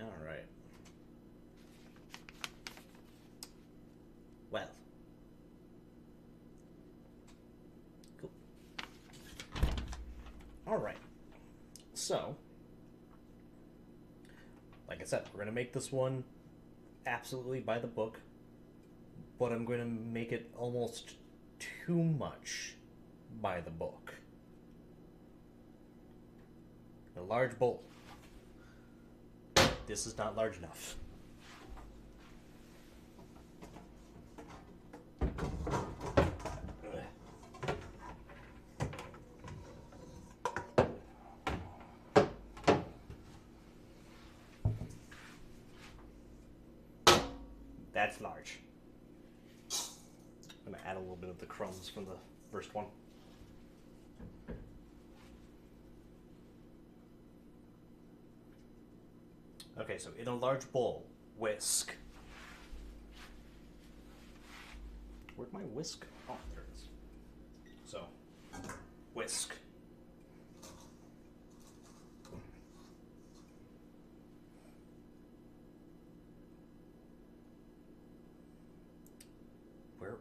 Alright. Well. Cool. Alright. So, like I said, we're going to make this one absolutely by the book, but I'm going to make it almost too much by the book. A large bowl. This is not large enough. That's large. I'm going to add a little bit of the crumbs from the first one. Okay, so in a large bowl, whisk. Where'd my whisk? Oh, there it is. So, whisk.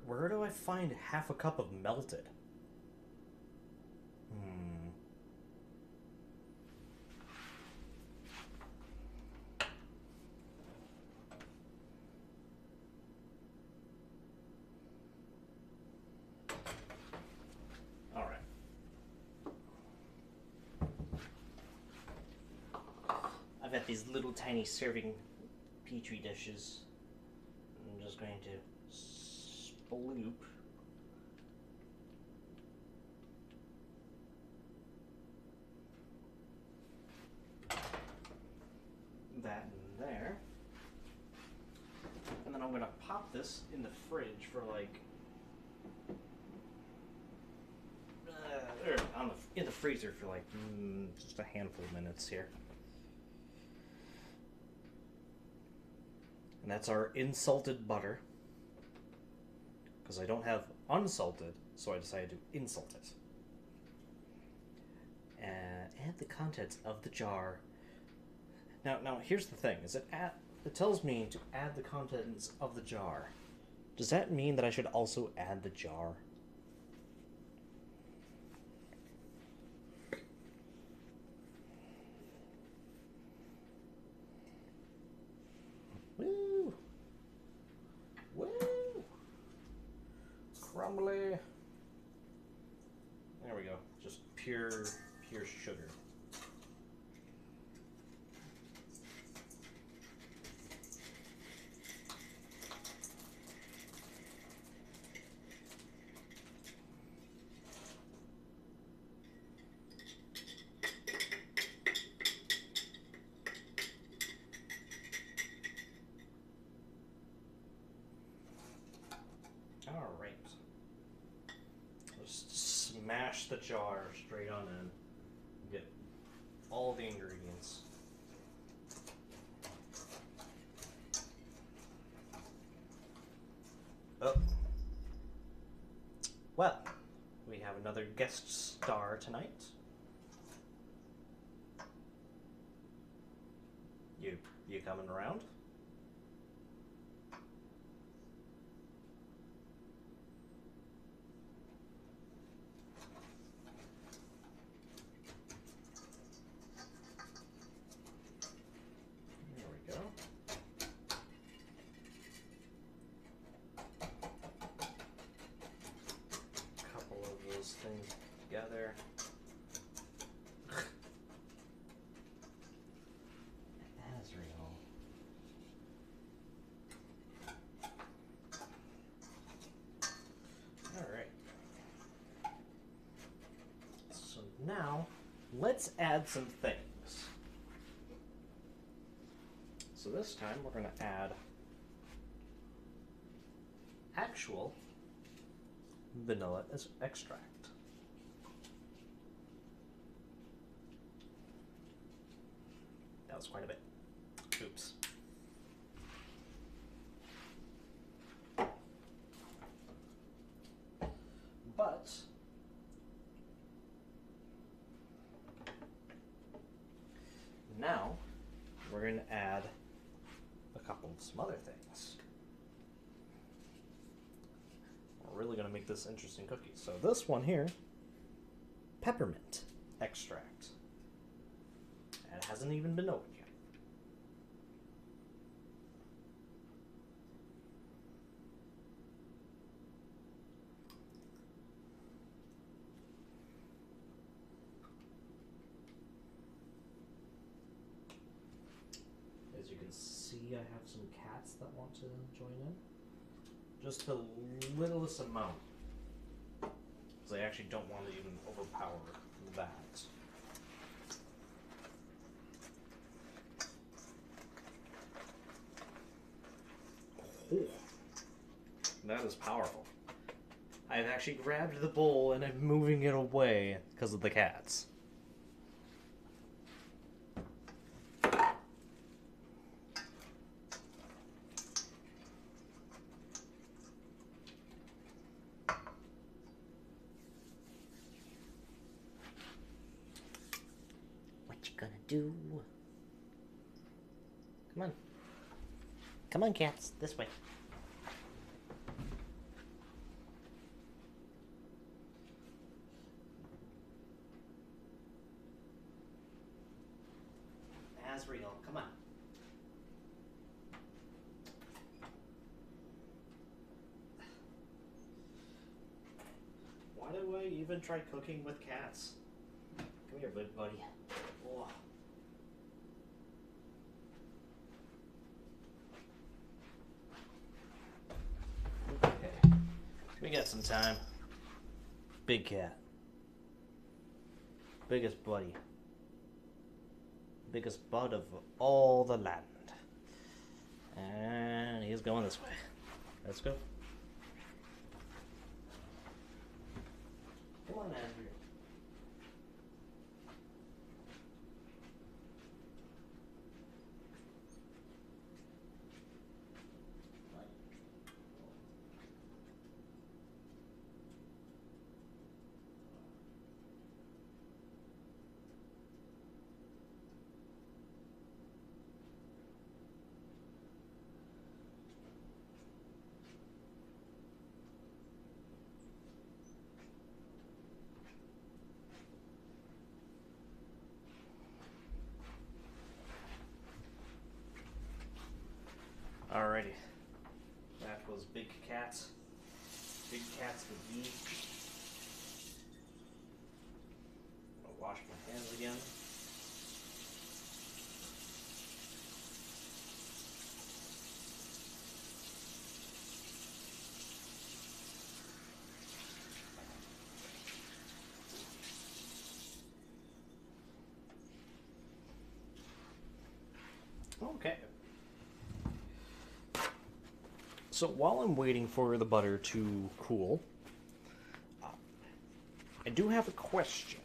Where do I find half a cup of melted? Alright. I've got these little tiny serving petri dishes. I'm just going to sploop that in there. And then I'm going to pop this in the fridge for like in the freezer for like just a handful of minutes here. And that's our insalted butter. Because I don't have unsalted, so I decided to insult it. And add the contents of the jar. Now here's the thing: is it tells me to add the contents of the jar. Does that mean that I should also add the jar? Woo! Woo! Crumbly. There we go. Just pure sugar. mash the jar straight on in. Get all the ingredients. Oh. Well, we have another guest star tonight. You coming around? There we go. Couple of those things together. Azrael. Alright. So now, let's add some things. So this time we're going to add actual vanilla extract. That was quite a bit. Oops. But now we're going to add a couple of some other things. We're really going to make this interesting cookie. So this one here, peppermint extract. And it hasn't even been opened yet. As you can see, I have some cats that want to join in. Just the littlest amount. Because I actually don't want to even overpower that. Oh, that is powerful. I've actually grabbed the bowl and I'm moving it away because of the cats. What you gonna do? Come on. Come on, cats. This way. Azrael, come on. Why do I even try cooking with cats? Come here, good buddy. Oh. Okay. We got some time. Big cat. Biggest buddy. Biggest bud of all the land. And he's going this way. Let's go. Come on, Andrew. Alrighty. That was Big Cats. Big Cats with me. I'll wash my hands again. Okay. So while I'm waiting for the butter to cool, I do have a question.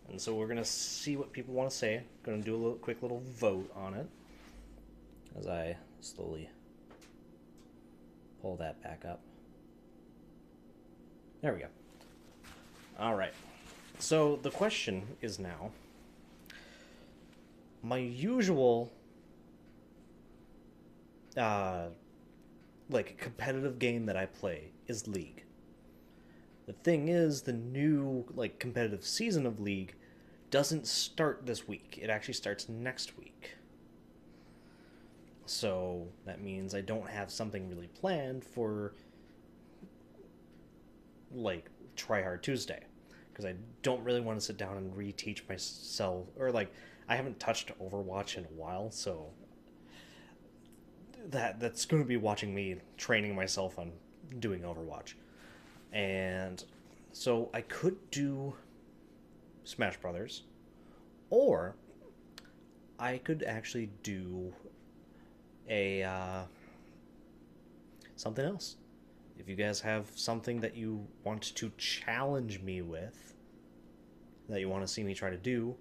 And so we're going to see what people want to say. Going to do a quick little vote on it. As I slowly pull that back up. There we go. Alright. So the question is now, my usual like competitive game that I play is League. The thing is, the new like competitive season of League doesn't start this week. It actually starts next week. So that means I don't have something really planned for like Try Hard Tuesday, because I don't really want to sit down and reteach myself, or like I haven't touched Overwatch in a while, so that's going to be watching me training myself on doing Overwatch. And so I could do Smash Brothers, or I could actually do a something else. If you guys have something that you want to challenge me with, that you want to see me try to do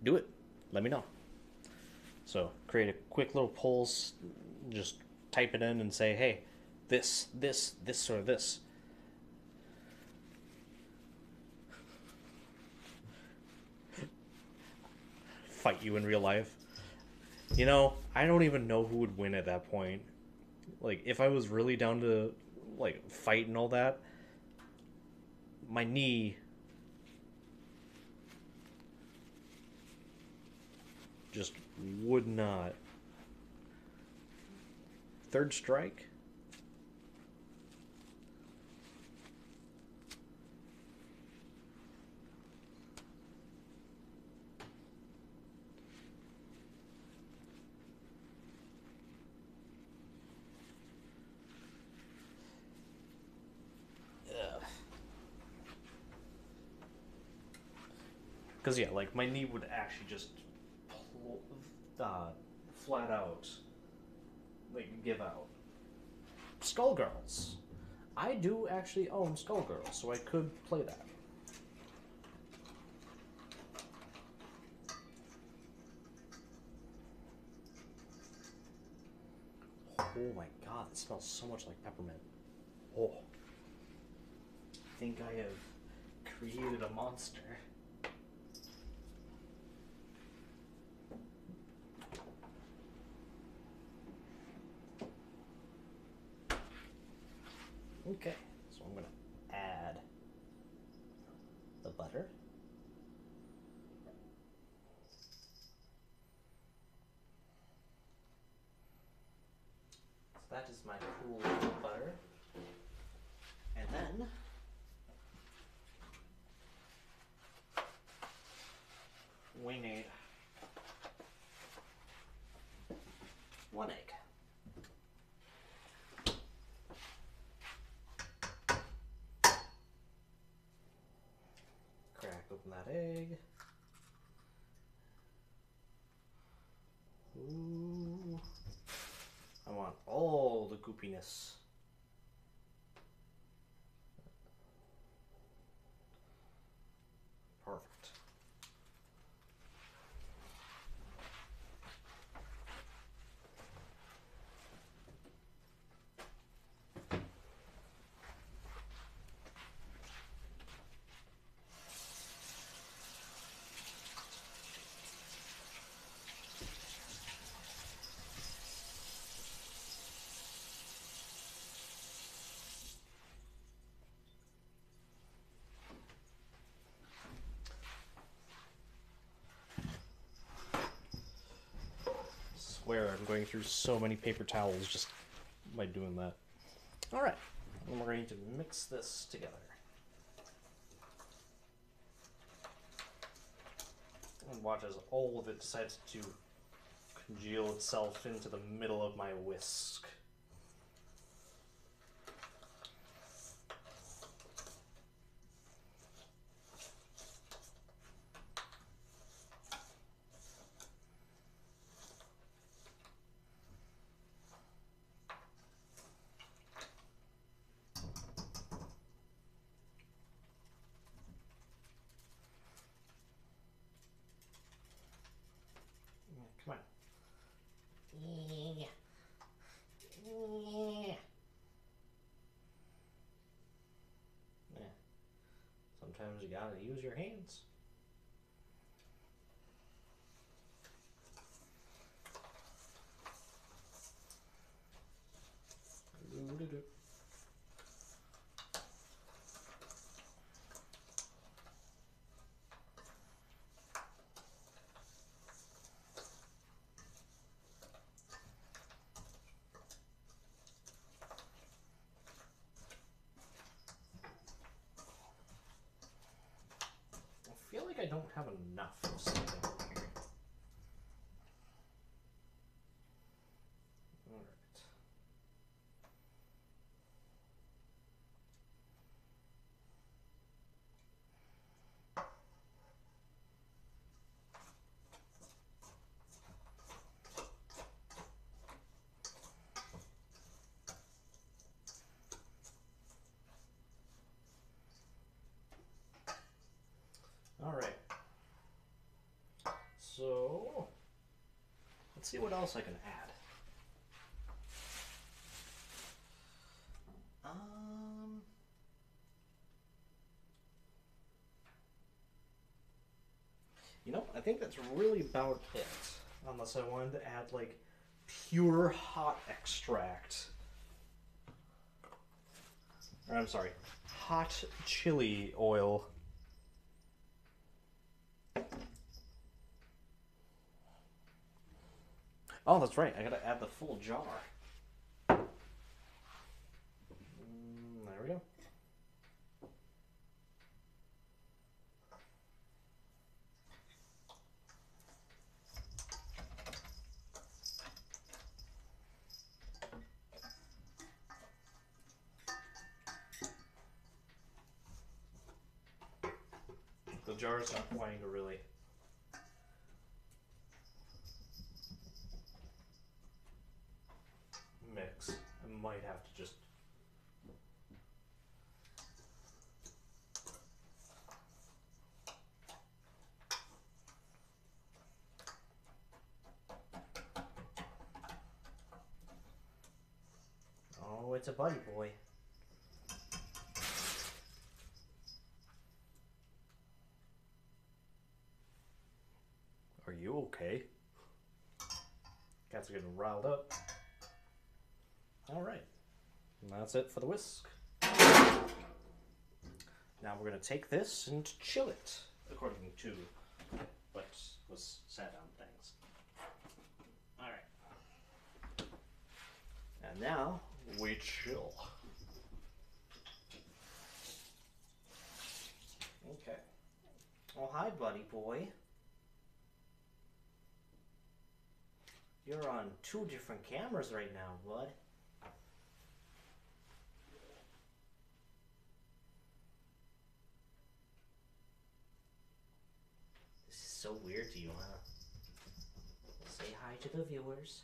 it. Let me know. So create a quick little polls, just type it in and say, hey, this, or this. Fight you in real life. You know, I don't even know who would win at that point. Like, if I was really down to, like, fight and all that, my knee just would not. Third strike? Because, yeah, like, my knee would actually just flat out, like, give out. Skullgirls. I do actually own Skullgirls, so I could play that. Oh my god, it smells so much like peppermint. Oh. I think I have created a monster. Okay, so I'm going to add the butter. So that is my cool butter. And then we need 1 egg. Crack open that egg. Ooh. I want all the goopiness. Perfect. Swear I'm going through so many paper towels just by doing that. Alright, and we're going to mix this together. And watch as all of it decides to congeal itself into the middle of my whisk. Come on. Yeah. Yeah. Yeah. Sometimes you gotta use your hands. I feel like I don't have enough of something here. Alright. Alright. So, let's see what else I can add. You know, I think that's really about it. Unless I wanted to add, like, pure hot extract. Or, I'm sorry, hot chili oil. Oh, that's right, I gotta add the full jar. There we go. The jar's not wanting to really mix. I might have to just... Oh, it's a buddy boy. Are you okay? Cats are getting riled up. Alright. And that's it for the whisk. Now we're going to take this and chill it, according to what was said on things. Alright. And now we chill. Okay. Oh, hi, buddy boy. You're on 2 different cameras right now, bud. This is so weird to you, huh? Say hi to the viewers.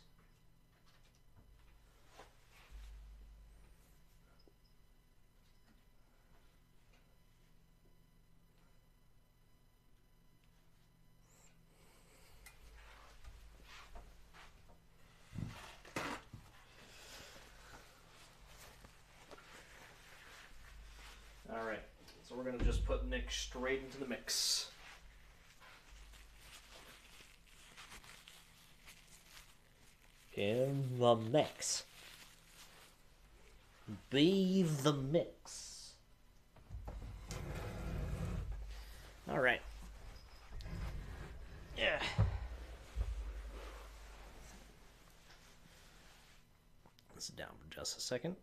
Alright, so we're going to just put Nick straight into the mix. In the mix. Be the mix. Alright. Yeah. Sit down for just a second.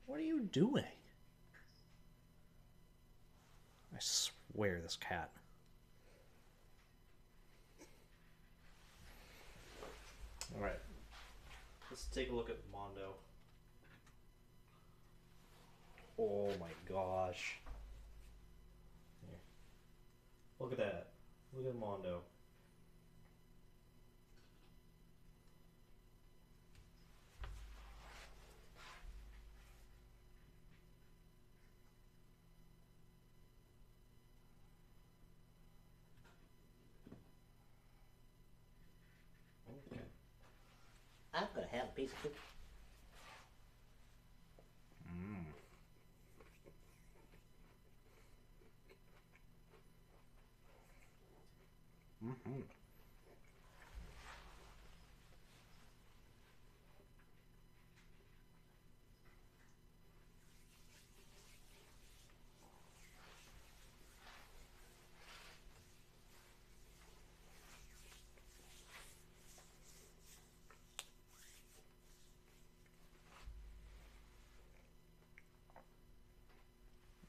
What are you doing? I swear, this cat. Alright. Let's take a look at Mondo. Oh my gosh. Here. Look at that. Look at Mondo. basically.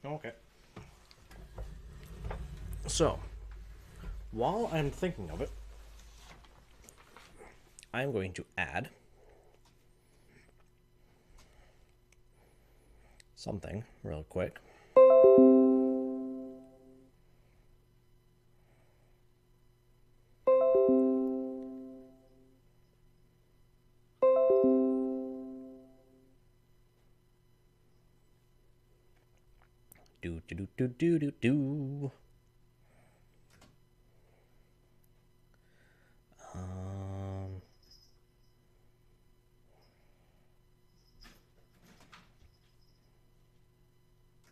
Okay. So, while I'm thinking of it, I'm going to add something real quick. Do do do do do do do.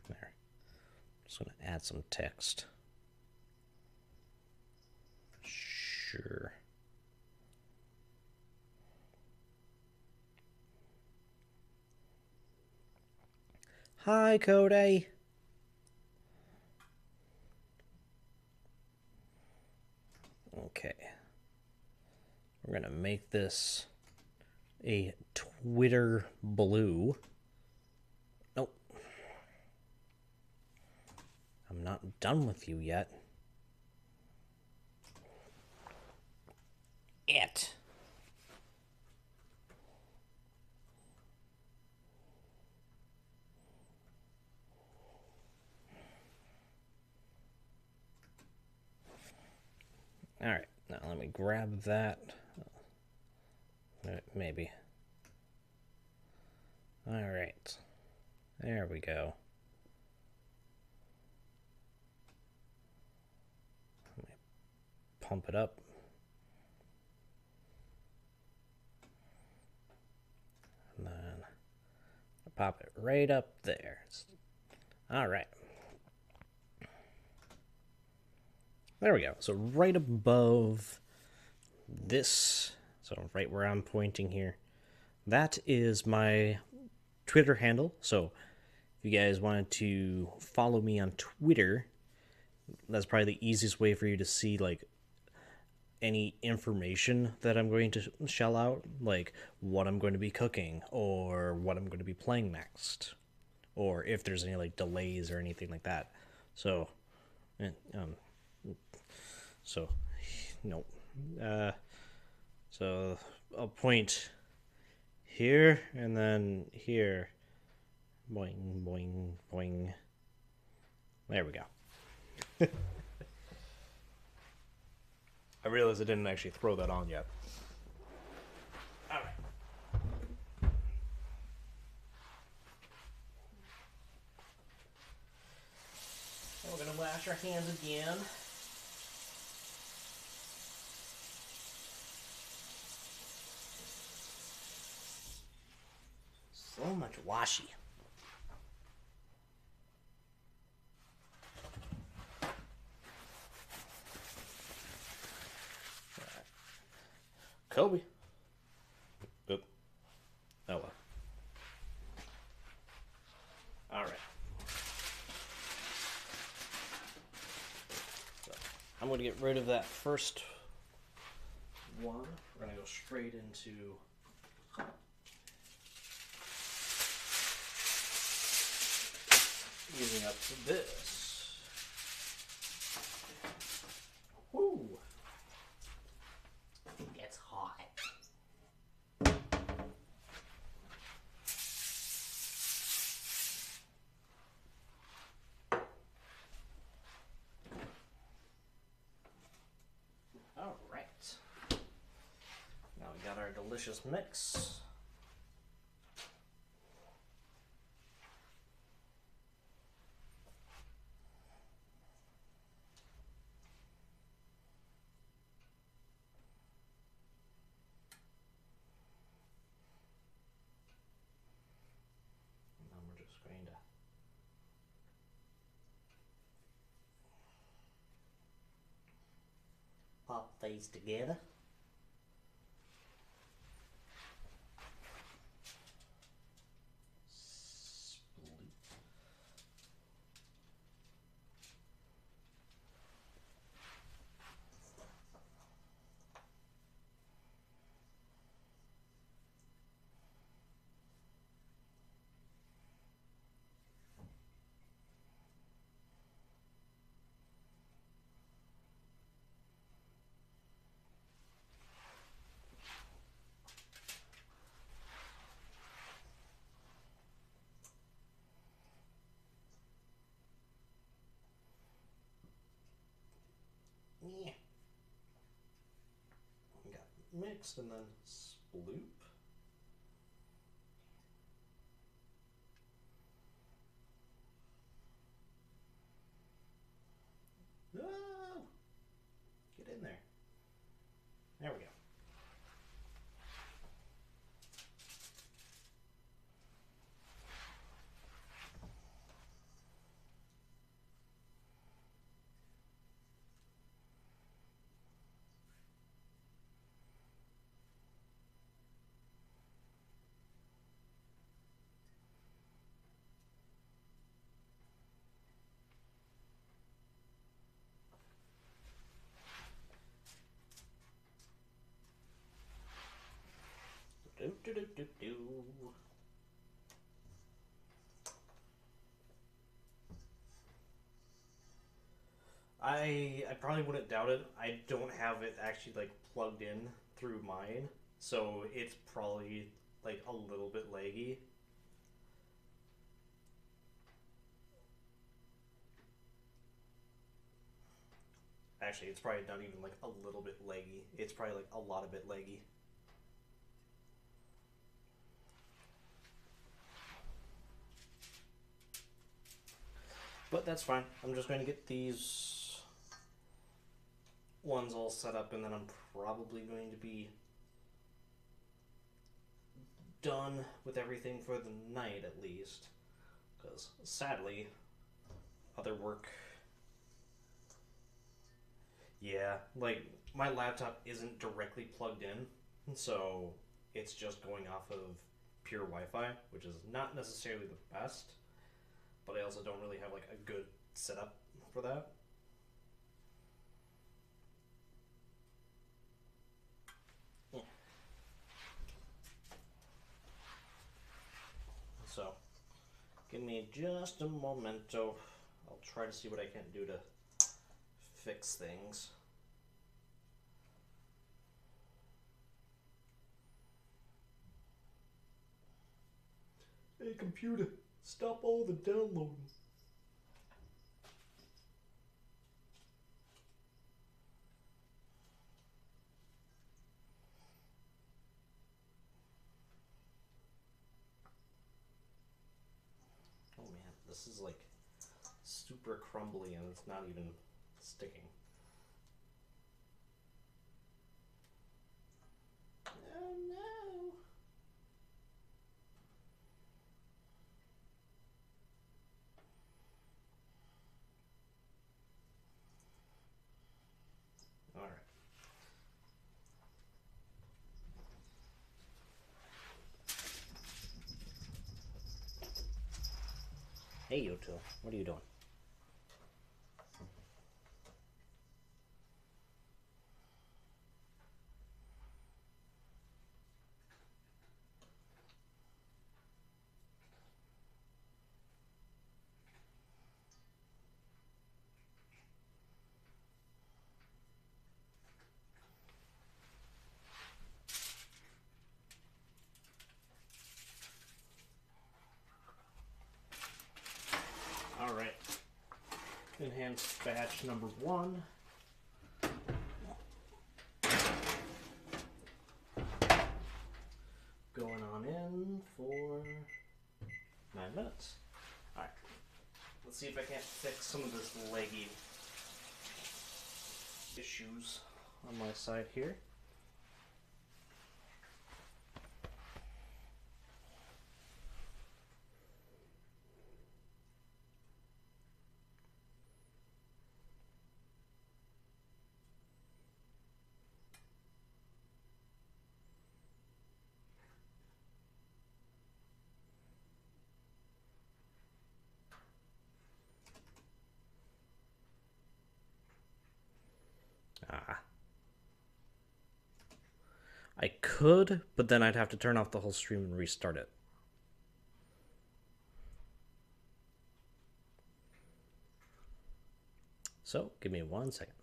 There. Just gonna add some text. Sure. Hi, Cody. Okay. We're gonna make this a Twitter blue. Nope. I'm not done with you yet. It. All right. Now let me grab that. Maybe. All right. There we go. Let me pump it up. And then pop it right up there. All right. There we go. So right above this, so right where I'm pointing here, that is my Twitter handle. So if you guys wanted to follow me on Twitter, that's probably the easiest way for you to see like any information that I'm going to shell out, like what I'm going to be cooking or what I'm going to be playing next, or if there's any like delays or anything like that. So, no. So I'll point here and then here. Boing, boing, boing. There we go. I realized I didn't actually throw that on yet. Alright. We're gonna wash our hands again. So much washi. Kobe. Oop. Oh well. Alright. So, I'm going to get rid of that first one. We're going to go straight into using up this. Woo! It's hot. All right. Now we got our delicious mix. pop these together. Yeah. Got mixed and then sploop. No! Get in there. There we go. Do do do do do. I probably wouldn't doubt it. I don't have it actually like plugged in through mine, so it's probably like a little bit laggy. Actually, it's probably not even like a little bit laggy. It's probably like a lot of bit laggy. But that's fine. I'm just going to get these ones all set up, and then I'm probably going to be done with everything for the night at least. Because sadly, other work. Yeah, like my laptop isn't directly plugged in, so it's just going off of pure Wi-Fi, which is not necessarily the best. But I also don't really have like a good setup for that. Yeah. So, give me just a momento. I'll try to see what I can do to fix things. Hey computer, stop all the downloading. Oh man, this is like super crumbly and it's not even sticking. Oh no! Alright. Hey you two, what are you doing? Alright. Enhanced batch number 1. Going on in for 9 minutes. Alright. Let's see if I can't fix some of this leggy issues on my side here. I could, but then I'd have to turn off the whole stream and restart it. So, give me 1 second.